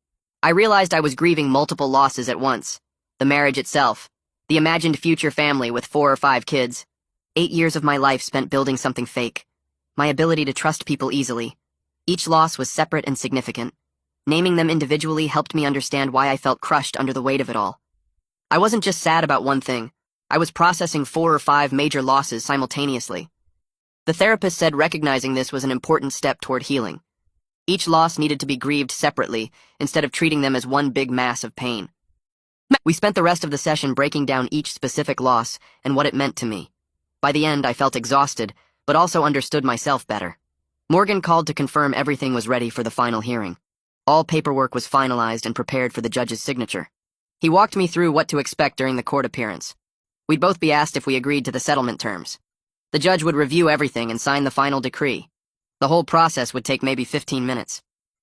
I realized I was grieving multiple losses at once. The marriage itself, the imagined future family with 4 or 5 kids, 8 years of my life spent building something fake, my ability to trust people easily. Each loss was separate and significant. Naming them individually helped me understand why I felt crushed under the weight of it all. I wasn't just sad about one thing. I was processing 4 or 5 major losses simultaneously. The therapist said recognizing this was an important step toward healing. Each loss needed to be grieved separately, instead of treating them as one big mass of pain. We spent the rest of the session breaking down each specific loss and what it meant to me. By the end, I felt exhausted, but also understood myself better. Morgan called to confirm everything was ready for the final hearing. All paperwork was finalized and prepared for the judge's signature. He walked me through what to expect during the court appearance. We'd both be asked if we agreed to the settlement terms. The judge would review everything and sign the final decree. The whole process would take maybe 15 minutes.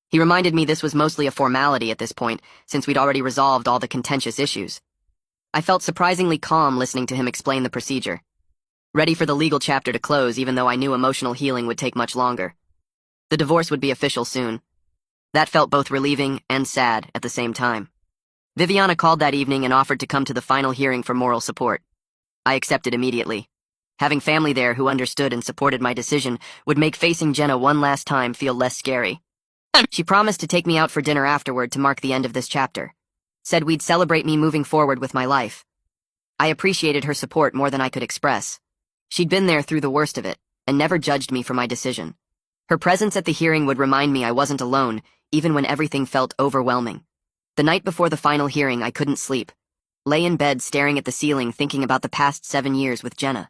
He reminded me this was mostly a formality at this point, since we'd already resolved all the contentious issues. I felt surprisingly calm listening to him explain the procedure. Ready for the legal chapter to close, even though I knew emotional healing would take much longer. The divorce would be official soon. That felt both relieving and sad at the same time. Viviana called that evening and offered to come to the final hearing for moral support. I accepted immediately. Having family there who understood and supported my decision would make facing Jenna one last time feel less scary. She promised to take me out for dinner afterward to mark the end of this chapter. Said we'd celebrate me moving forward with my life. I appreciated her support more than I could express. She'd been there through the worst of it, and never judged me for my decision. Her presence at the hearing would remind me I wasn't alone, even when everything felt overwhelming. The night before the final hearing, I couldn't sleep. Lay in bed staring at the ceiling thinking about the past 7 years with Jenna.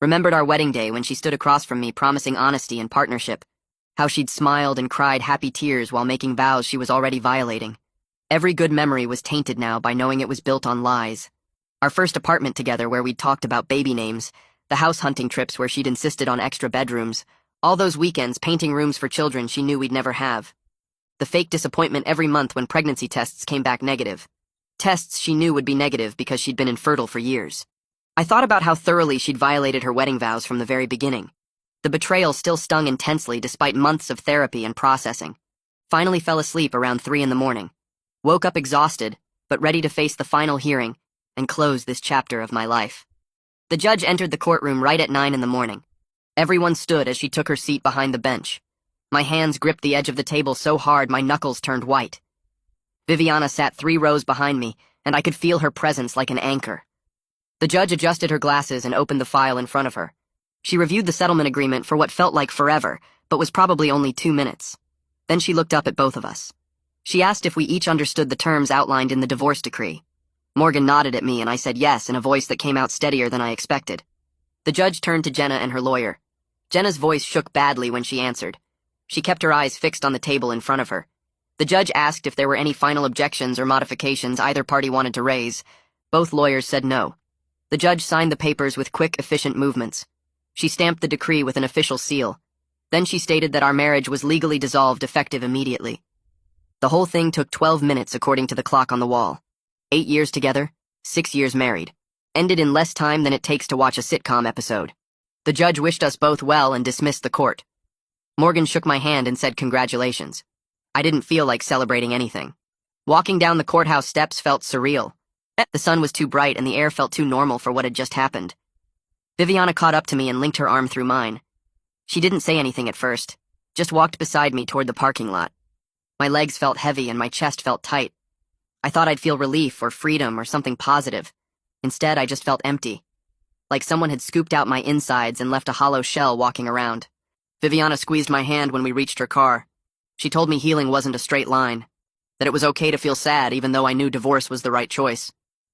Remembered our wedding day when she stood across from me promising honesty and partnership. How she'd smiled and cried happy tears while making vows she was already violating. Every good memory was tainted now by knowing it was built on lies. Our first apartment together where we'd talked about baby names, the house hunting trips where she'd insisted on extra bedrooms, all those weekends painting rooms for children she knew we'd never have. The fake disappointment every month when pregnancy tests came back negative. Tests she knew would be negative because she'd been infertile for years. I thought about how thoroughly she'd violated her wedding vows from the very beginning. The betrayal still stung intensely despite months of therapy and processing. Finally fell asleep around 3 in the morning. Woke up exhausted, but ready to face the final hearing and close this chapter of my life. The judge entered the courtroom right at 9 in the morning. Everyone stood as she took her seat behind the bench. My hands gripped the edge of the table so hard my knuckles turned white. Viviana sat 3 rows behind me, and I could feel her presence like an anchor. The judge adjusted her glasses and opened the file in front of her. She reviewed the settlement agreement for what felt like forever, but was probably only 2 minutes. Then she looked up at both of us. She asked if we each understood the terms outlined in the divorce decree. Morgan nodded at me and I said yes in a voice that came out steadier than I expected. The judge turned to Jenna and her lawyer. Jenna's voice shook badly when she answered. She kept her eyes fixed on the table in front of her. The judge asked if there were any final objections or modifications either party wanted to raise. Both lawyers said no. The judge signed the papers with quick, efficient movements. She stamped the decree with an official seal. Then she stated that our marriage was legally dissolved effective immediately. The whole thing took 12 minutes according to the clock on the wall. 8 years together, 6 years married. Ended in less time than it takes to watch a sitcom episode. The judge wished us both well and dismissed the court. Morgan shook my hand and said congratulations. I didn't feel like celebrating anything. Walking down the courthouse steps felt surreal. The sun was too bright and the air felt too normal for what had just happened. Viviana caught up to me and linked her arm through mine. She didn't say anything at first, just walked beside me toward the parking lot. My legs felt heavy and my chest felt tight. I thought I'd feel relief or freedom or something positive. Instead, I just felt empty. Like someone had scooped out my insides and left a hollow shell walking around. Viviana squeezed my hand when we reached her car. She told me healing wasn't a straight line. That it was okay to feel sad even though I knew divorce was the right choice.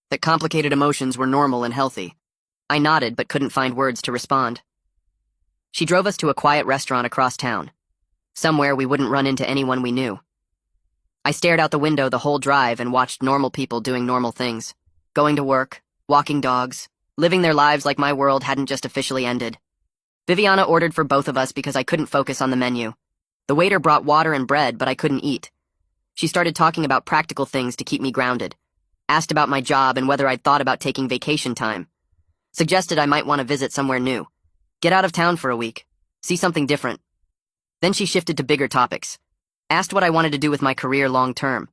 That complicated emotions were normal and healthy. I nodded but couldn't find words to respond. She drove us to a quiet restaurant across town. Somewhere we wouldn't run into anyone we knew. I stared out the window the whole drive and watched normal people doing normal things. Going to work, walking dogs, living their lives like my world hadn't just officially ended. Viviana ordered for both of us because I couldn't focus on the menu. The waiter brought water and bread, but I couldn't eat. She started talking about practical things to keep me grounded. Asked about my job and whether I'd thought about taking vacation time. Suggested I might want to visit somewhere new. Get out of town for a week. See something different. Then she shifted to bigger topics. Asked what I wanted to do with my career long term.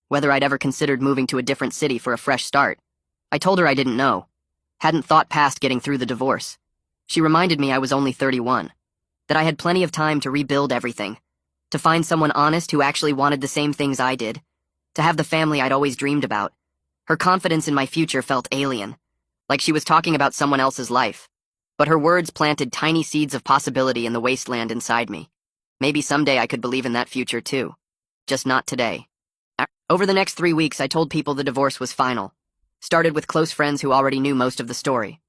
Whether I'd ever considered moving to a different city for a fresh start. I told her I didn't know. Hadn't thought past getting through the divorce. She reminded me I was only 31. That I had plenty of time to rebuild everything. To find someone honest who actually wanted the same things I did. To have the family I'd always dreamed about. Her confidence in my future felt alien. Like she was talking about someone else's life. But her words planted tiny seeds of possibility in the wasteland inside me. Maybe someday I could believe in that future too. Just not today. Over the next 3 weeks, I told people the divorce was final. Started with close friends who already knew most of the story.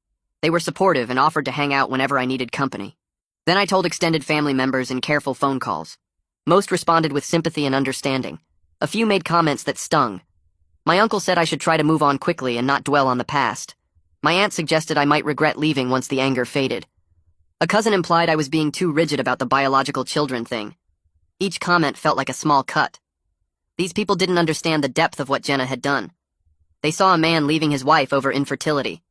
They were supportive and offered to hang out whenever I needed company. Then I told extended family members in careful phone calls. Most responded with sympathy and understanding. A few made comments that stung. My uncle said I should try to move on quickly and not dwell on the past. My aunt suggested I might regret leaving once the anger faded. A cousin implied I was being too rigid about the biological children thing. Each comment felt like a small cut. These people didn't understand the depth of what Jenna had done. They saw a man leaving his wife over infertility.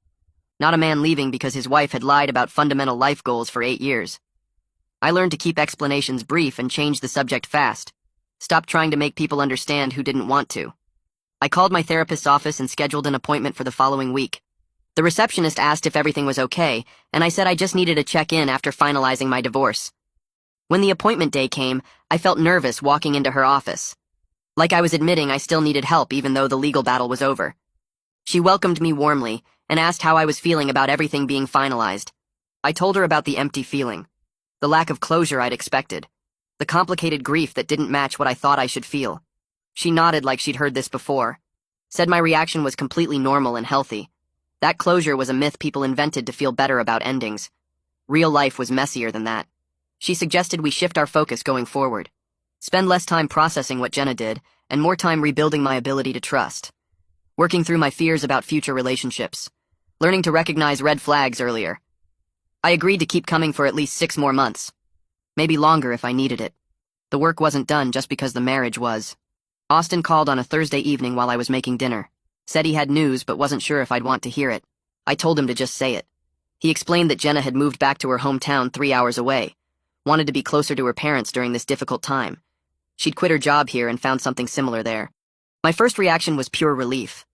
Not a man leaving because his wife had lied about fundamental life goals for 8 years. I learned to keep explanations brief and change the subject fast. Stop trying to make people understand who didn't want to. I called my therapist's office and scheduled an appointment for the following week. The receptionist asked if everything was okay, and I said I just needed a check-in after finalizing my divorce. When the appointment day came, I felt nervous walking into her office. Like I was admitting I still needed help even though the legal battle was over. She welcomed me warmly and asked how I was feeling about everything being finalized. I told her about the empty feeling, the lack of closure I'd expected, the complicated grief that didn't match what I thought I should feel. She nodded like she'd heard this before, said my reaction was completely normal and healthy. That closure was a myth people invented to feel better about endings. Real life was messier than that. She suggested we shift our focus going forward. Spend less time processing what Jenna did, and more time rebuilding my ability to trust. working through my fears about future relationships, learning to recognize red flags earlier. I agreed to keep coming for at least 6 more months, maybe longer if I needed it. The work wasn't done just because the marriage was. Austin called on a Thursday evening while I was making dinner. Said he had news but wasn't sure if I'd want to hear it. I told him to just say it. He explained that Jenna had moved back to her hometown 3 hours away, wanted to be closer to her parents during this difficult time. She'd quit her job here and found something similar there. My first reaction was pure relief.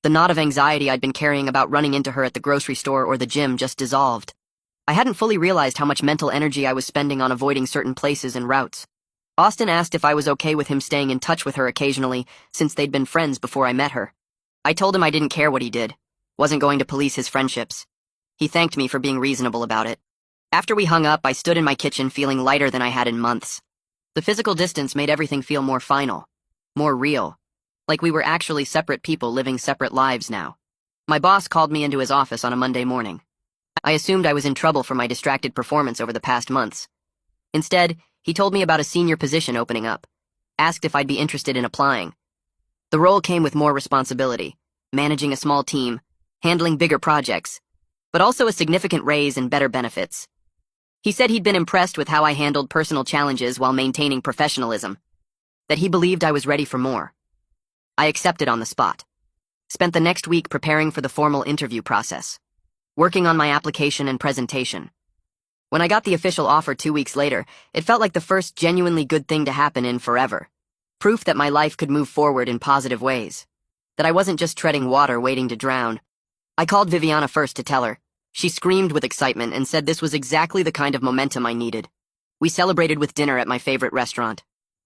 The knot of anxiety I'd been carrying about running into her at the grocery store or the gym just dissolved. I hadn't fully realized how much mental energy I was spending on avoiding certain places and routes. Austin asked if I was okay with him staying in touch with her occasionally, since they'd been friends before I met her. I told him I didn't care what he did, wasn't going to police his friendships. He thanked me for being reasonable about it. After we hung up, I stood in my kitchen feeling lighter than I had in months. The physical distance made everything feel more final, more real, like we were actually separate people living separate lives now. My boss called me into his office on a Monday morning. I assumed I was in trouble for my distracted performance over the past months. Instead, he told me about a senior position opening up, asked if I'd be interested in applying. The role came with more responsibility, managing a small team, handling bigger projects, but also a significant raise and better benefits. He said he'd been impressed with how I handled personal challenges while maintaining professionalism, that he believed I was ready for more. I accepted on the spot. Spent the next week preparing for the formal interview process, working on my application and presentation. When I got the official offer 2 weeks later, it felt like the first genuinely good thing to happen in forever. Proof that my life could move forward in positive ways. That I wasn't just treading water waiting to drown. I called Viviana first to tell her. She screamed with excitement and said this was exactly the kind of momentum I needed. We celebrated with dinner at my favorite restaurant.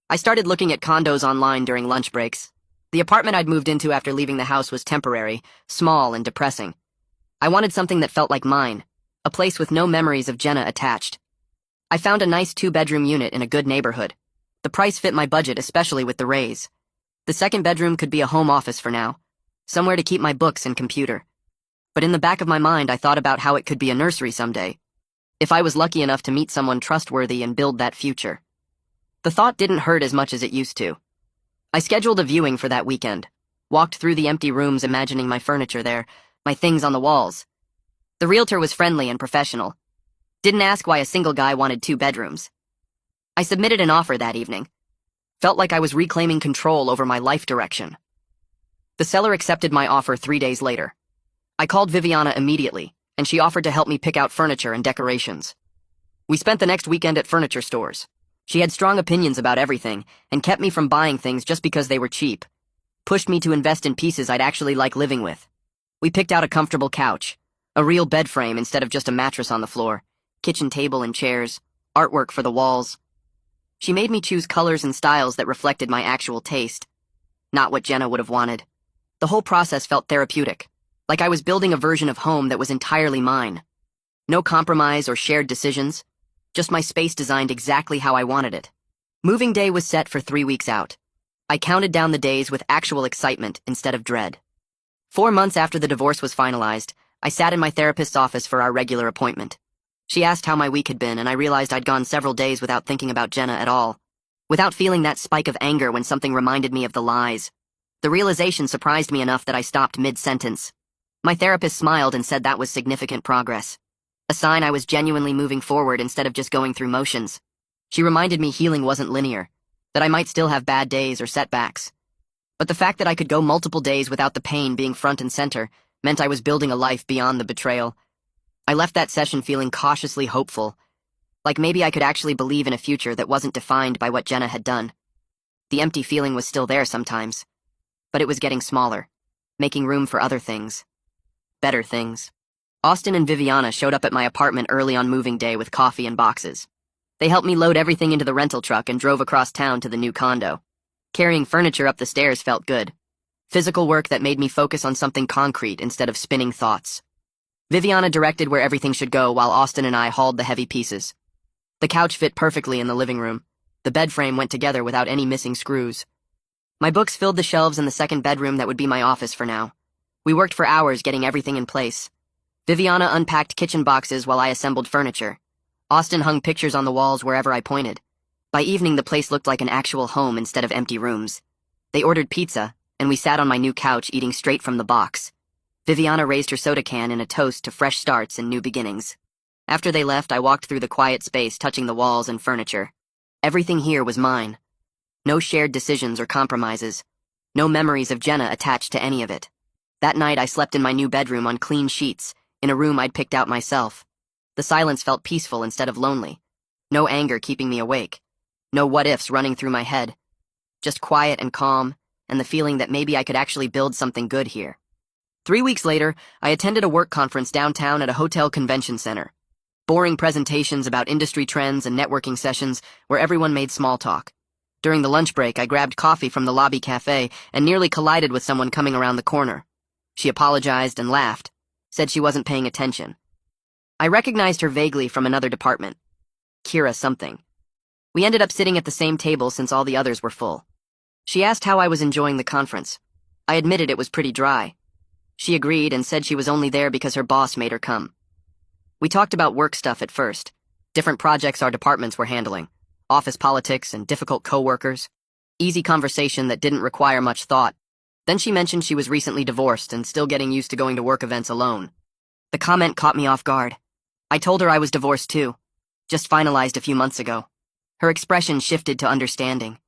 I started looking at condos online during lunch breaks. The apartment I'd moved into after leaving the house was temporary, small, and depressing. I wanted something that felt like mine, a place with no memories of Jenna attached. I found a nice 2-bedroom unit in a good neighborhood. The price fit my budget, especially with the raise. The second bedroom could be a home office for now, somewhere to keep my books and computer. But in the back of my mind, I thought about how it could be a nursery someday, if I was lucky enough to meet someone trustworthy and build that future. The thought didn't hurt as much as it used to. I scheduled a viewing for that weekend, walked through the empty rooms imagining my furniture there, my things on the walls. The realtor was friendly and professional. Didn't ask why a single guy wanted 2 bedrooms. I submitted an offer that evening. Felt like I was reclaiming control over my life direction. The seller accepted my offer 3 days later. I called Viviana immediately, and she offered to help me pick out furniture and decorations. We spent the next weekend at furniture stores. She had strong opinions about everything, and kept me from buying things just because they were cheap. Pushed me to invest in pieces I'd actually like living with. We picked out a comfortable couch, a real bed frame instead of just a mattress on the floor, kitchen table and chairs, artwork for the walls. She made me choose colors and styles that reflected my actual taste, not what Jenna would have wanted. The whole process felt therapeutic, like I was building a version of home that was entirely mine. No compromise or shared decisions, just my space designed exactly how I wanted it. Moving day was set for 3 weeks out. I counted down the days with actual excitement instead of dread. 4 months after the divorce was finalized, I sat in my therapist's office for our regular appointment. She asked how my week had been, and I realized I'd gone several days without thinking about Jenna at all, without feeling that spike of anger when something reminded me of the lies. The realization surprised me enough that I stopped mid-sentence. My therapist smiled and said that was significant progress, a sign I was genuinely moving forward instead of just going through motions. She reminded me healing wasn't linear, that I might still have bad days or setbacks. But the fact that I could go multiple days without the pain being front and center meant I was building a life beyond the betrayal. I left that session feeling cautiously hopeful, like maybe I could actually believe in a future that wasn't defined by what Jenna had done. The empty feeling was still there sometimes, but it was getting smaller, making room for other things. Better things. Austin and Viviana showed up at my apartment early on moving day with coffee and boxes. They helped me load everything into the rental truck and drove across town to the new condo. Carrying furniture up the stairs felt good. Physical work that made me focus on something concrete instead of spinning thoughts. Viviana directed where everything should go while Austin and I hauled the heavy pieces. The couch fit perfectly in the living room. The bed frame went together without any missing screws. My books filled the shelves in the second bedroom that would be my office for now. We worked for hours getting everything in place. Viviana unpacked kitchen boxes while I assembled furniture. Austin hung pictures on the walls wherever I pointed. By evening, the place looked like an actual home instead of empty rooms. They ordered pizza, and we sat on my new couch eating straight from the box. Viviana raised her soda can in a toast to fresh starts and new beginnings. After they left, I walked through the quiet space, touching the walls and furniture. Everything here was mine. No shared decisions or compromises. No memories of Jenna attached to any of it. That night, I slept in my new bedroom on clean sheets, in a room I'd picked out myself. The silence felt peaceful instead of lonely. No anger keeping me awake. No what-ifs running through my head. Just quiet and calm, and the feeling that maybe I could actually build something good here. 3 weeks later, I attended a work conference downtown at a hotel convention center. Boring presentations about industry trends and networking sessions where everyone made small talk. During the lunch break, I grabbed coffee from the lobby cafe and nearly collided with someone coming around the corner. She apologized and laughed, said she wasn't paying attention. I recognized her vaguely from another department. Kira something. We ended up sitting at the same table since all the others were full. She asked how I was enjoying the conference. I admitted it was pretty dry. She agreed and said she was only there because her boss made her come. We talked about work stuff at first, different projects our departments were handling, office politics and difficult coworkers. Easy conversation that didn't require much thought. Then she mentioned she was recently divorced and still getting used to going to work events alone. The comment caught me off guard. I told her I was divorced too, just finalized a few months ago. Her expression shifted to understanding.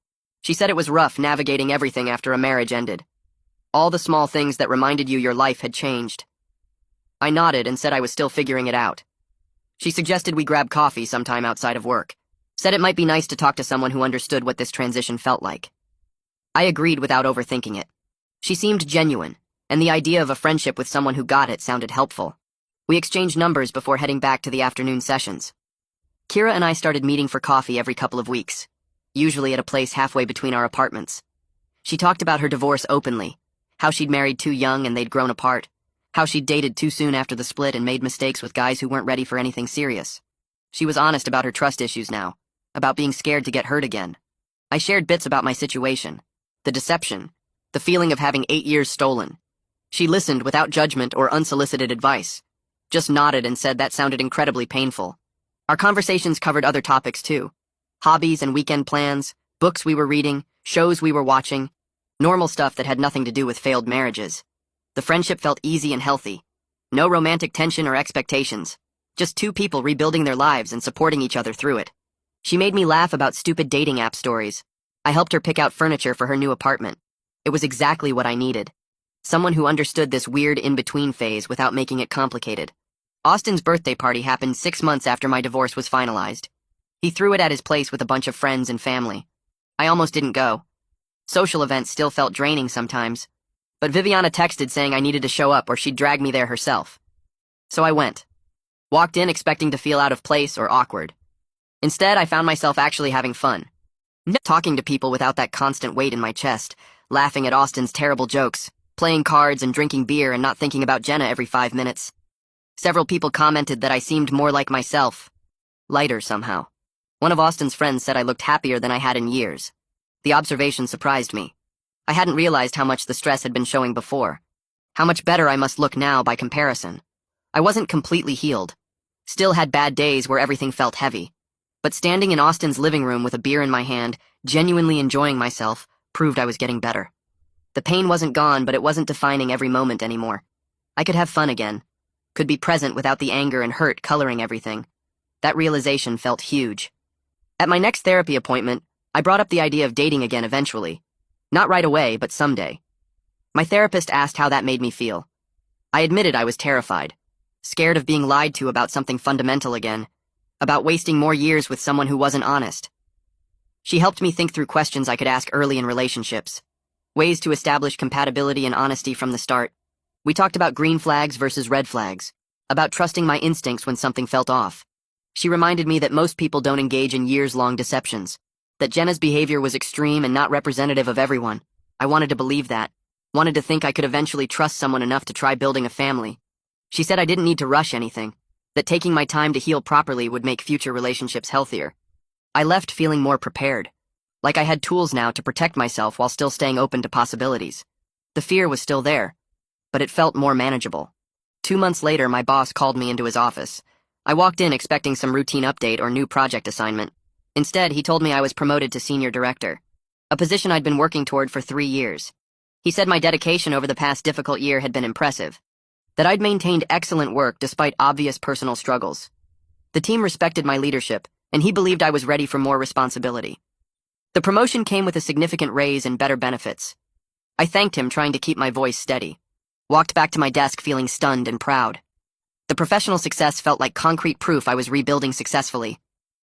She said it was rough navigating everything after a marriage ended. All the small things that reminded you your life had changed. I nodded and said I was still figuring it out. She suggested we grab coffee sometime outside of work. Said it might be nice to talk to someone who understood what this transition felt like. I agreed without overthinking it. She seemed genuine, and the idea of a friendship with someone who got it sounded helpful. We exchanged numbers before heading back to the afternoon sessions. Kira and I started meeting for coffee every couple of weeks, usually at a place halfway between our apartments. She talked about her divorce openly, how she'd married too young and they'd grown apart, how she'd dated too soon after the split and made mistakes with guys who weren't ready for anything serious. She was honest about her trust issues now, about being scared to get hurt again. I shared bits about my situation, the deception, the feeling of having 8 years stolen. She listened without judgment or unsolicited advice, just nodded and said that sounded incredibly painful. Our conversations covered other topics too. Hobbies and weekend plans, books we were reading, shows we were watching, normal stuff that had nothing to do with failed marriages. The friendship felt easy and healthy. No romantic tension or expectations. Just two people rebuilding their lives and supporting each other through it. She made me laugh about stupid dating app stories. I helped her pick out furniture for her new apartment. It was exactly what I needed. Someone who understood this weird in-between phase without making it complicated. Austin's birthday party happened 6 months after my divorce was finalized. He threw it at his place with a bunch of friends and family. I almost didn't go. Social events still felt draining sometimes. But Viviana texted saying I needed to show up or she'd drag me there herself. So I went. Walked in expecting to feel out of place or awkward. Instead, I found myself actually having fun. Talking to people without that constant weight in my chest, laughing at Austin's terrible jokes, playing cards and drinking beer and not thinking about Jenna every 5 minutes. Several people commented that I seemed more like myself. Lighter somehow. One of Austin's friends said I looked happier than I had in years. The observation surprised me. I hadn't realized how much the stress had been showing before. How much better I must look now by comparison. I wasn't completely healed. Still had bad days where everything felt heavy. But standing in Austin's living room with a beer in my hand, genuinely enjoying myself, proved I was getting better. The pain wasn't gone, but it wasn't defining every moment anymore. I could have fun again. Could be present without the anger and hurt coloring everything. That realization felt huge. At my next therapy appointment, I brought up the idea of dating again eventually. Not right away, but someday. My therapist asked how that made me feel. I admitted I was terrified. Scared of being lied to about something fundamental again. About wasting more years with someone who wasn't honest. She helped me think through questions I could ask early in relationships. Ways to establish compatibility and honesty from the start. We talked about green flags versus red flags. About trusting my instincts when something felt off. She reminded me that most people don't engage in years-long deceptions. That Jenna's behavior was extreme and not representative of everyone. I wanted to believe that. Wanted to think I could eventually trust someone enough to try building a family. She said I didn't need to rush anything. That taking my time to heal properly would make future relationships healthier. I left feeling more prepared. Like I had tools now to protect myself while still staying open to possibilities. The fear was still there, but it felt more manageable. 2 months later, my boss called me into his office. I walked in expecting some routine update or new project assignment. Instead, he told me I was promoted to senior director, a position I'd been working toward for 3 years. He said my dedication over the past difficult year had been impressive, that I'd maintained excellent work despite obvious personal struggles. The team respected my leadership, and he believed I was ready for more responsibility. The promotion came with a significant raise and better benefits. I thanked him, trying to keep my voice steady. Walked back to my desk feeling stunned and proud. The professional success felt like concrete proof I was rebuilding successfully.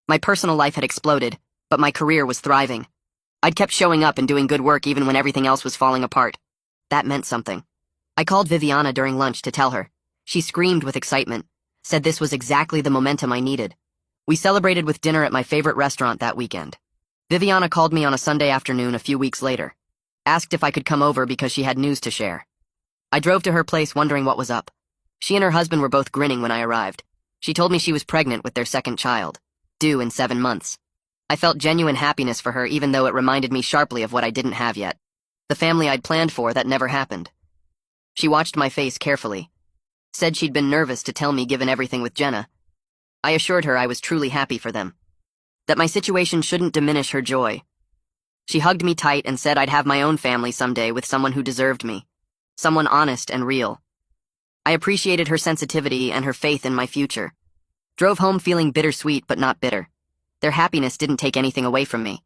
My personal life had exploded, but my career was thriving. I'd kept showing up and doing good work even when everything else was falling apart. That meant something. I called Viviana during lunch to tell her. She screamed with excitement, said this was exactly the momentum I needed. We celebrated with dinner at my favorite restaurant that weekend. Viviana called me on a Sunday afternoon a few weeks later, asked if I could come over because she had news to share. I drove to her place wondering what was up. She and her husband were both grinning when I arrived. She told me she was pregnant with their second child, due in 7 months. I felt genuine happiness for her, even though it reminded me sharply of what I didn't have yet. The family I'd planned for that never happened. She watched my face carefully. Said she'd been nervous to tell me given everything with Jenna. I assured her I was truly happy for them, that my situation shouldn't diminish her joy. She hugged me tight and said I'd have my own family someday with someone who deserved me, someone honest and real. I appreciated her sensitivity and her faith in my future. Drove home feeling bittersweet but not bitter. Their happiness didn't take anything away from me.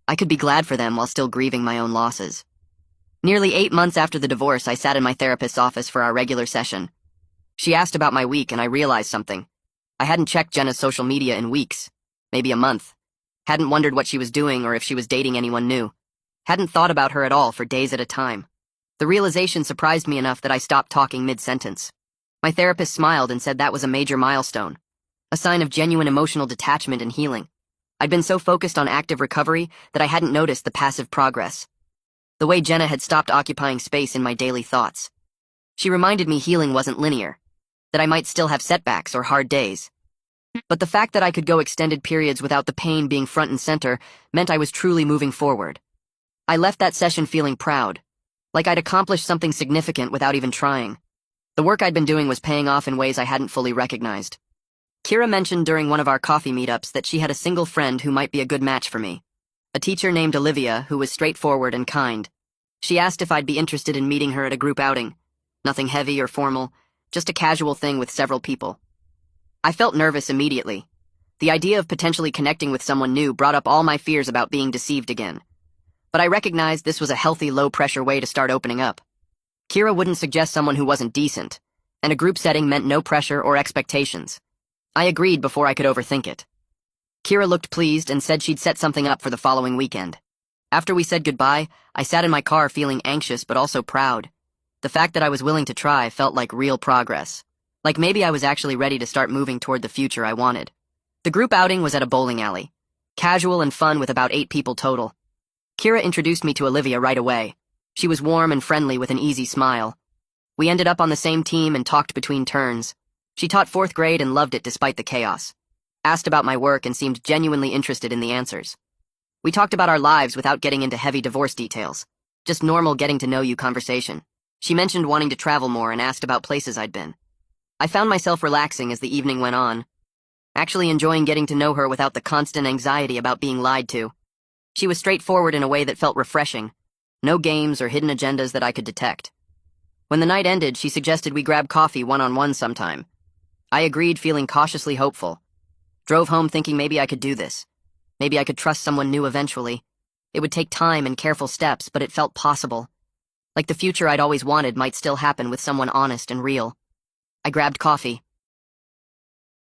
I could be glad for them while still grieving my own losses. Nearly 8 months after the divorce, I sat in my therapist's office for our regular session. She asked about my week, and I realized something. I hadn't checked Jenna's social media in weeks, maybe a month. Hadn't wondered what she was doing or if she was dating anyone new. Hadn't thought about her at all for days at a time. The realization surprised me enough that I stopped talking mid-sentence. My therapist smiled and said that was a major milestone, a sign of genuine emotional detachment and healing. I'd been so focused on active recovery that I hadn't noticed the passive progress. The way Jenna had stopped occupying space in my daily thoughts. She reminded me healing wasn't linear, that I might still have setbacks or hard days. But the fact that I could go extended periods without the pain being front and center meant I was truly moving forward. I left that session feeling proud, like I'd accomplished something significant without even trying. The work I'd been doing was paying off in ways I hadn't fully recognized. Kira mentioned during one of our coffee meetups that she had a single friend who might be a good match for me. A teacher named Olivia who was straightforward and kind. She asked if I'd be interested in meeting her at a group outing. Nothing heavy or formal, just a casual thing with several people. I felt nervous immediately. The idea of potentially connecting with someone new brought up all my fears about being deceived again. But I recognized this was a healthy, low-pressure way to start opening up. Kira wouldn't suggest someone who wasn't decent, and a group setting meant no pressure or expectations. I agreed before I could overthink it. Kira looked pleased and said she'd set something up for the following weekend. After we said goodbye, I sat in my car feeling anxious but also proud. The fact that I was willing to try felt like real progress. Like maybe I was actually ready to start moving toward the future I wanted. The group outing was at a bowling alley. Casual and fun with about 8 people total. Kira introduced me to Olivia right away. She was warm and friendly with an easy smile. We ended up on the same team and talked between turns. She taught 4th grade and loved it despite the chaos. Asked about my work and seemed genuinely interested in the answers. We talked about our lives without getting into heavy divorce details. Just normal getting-to-know-you conversation. She mentioned wanting to travel more and asked about places I'd been. I found myself relaxing as the evening went on, actually enjoying getting to know her without the constant anxiety about being lied to. She was straightforward in a way that felt refreshing. No games or hidden agendas that I could detect. When the night ended, she suggested we grab coffee one-on-one sometime. I agreed, feeling cautiously hopeful. Drove home thinking maybe I could do this. Maybe I could trust someone new eventually. It would take time and careful steps, but it felt possible. Like the future I'd always wanted might still happen with someone honest and real. I grabbed coffee,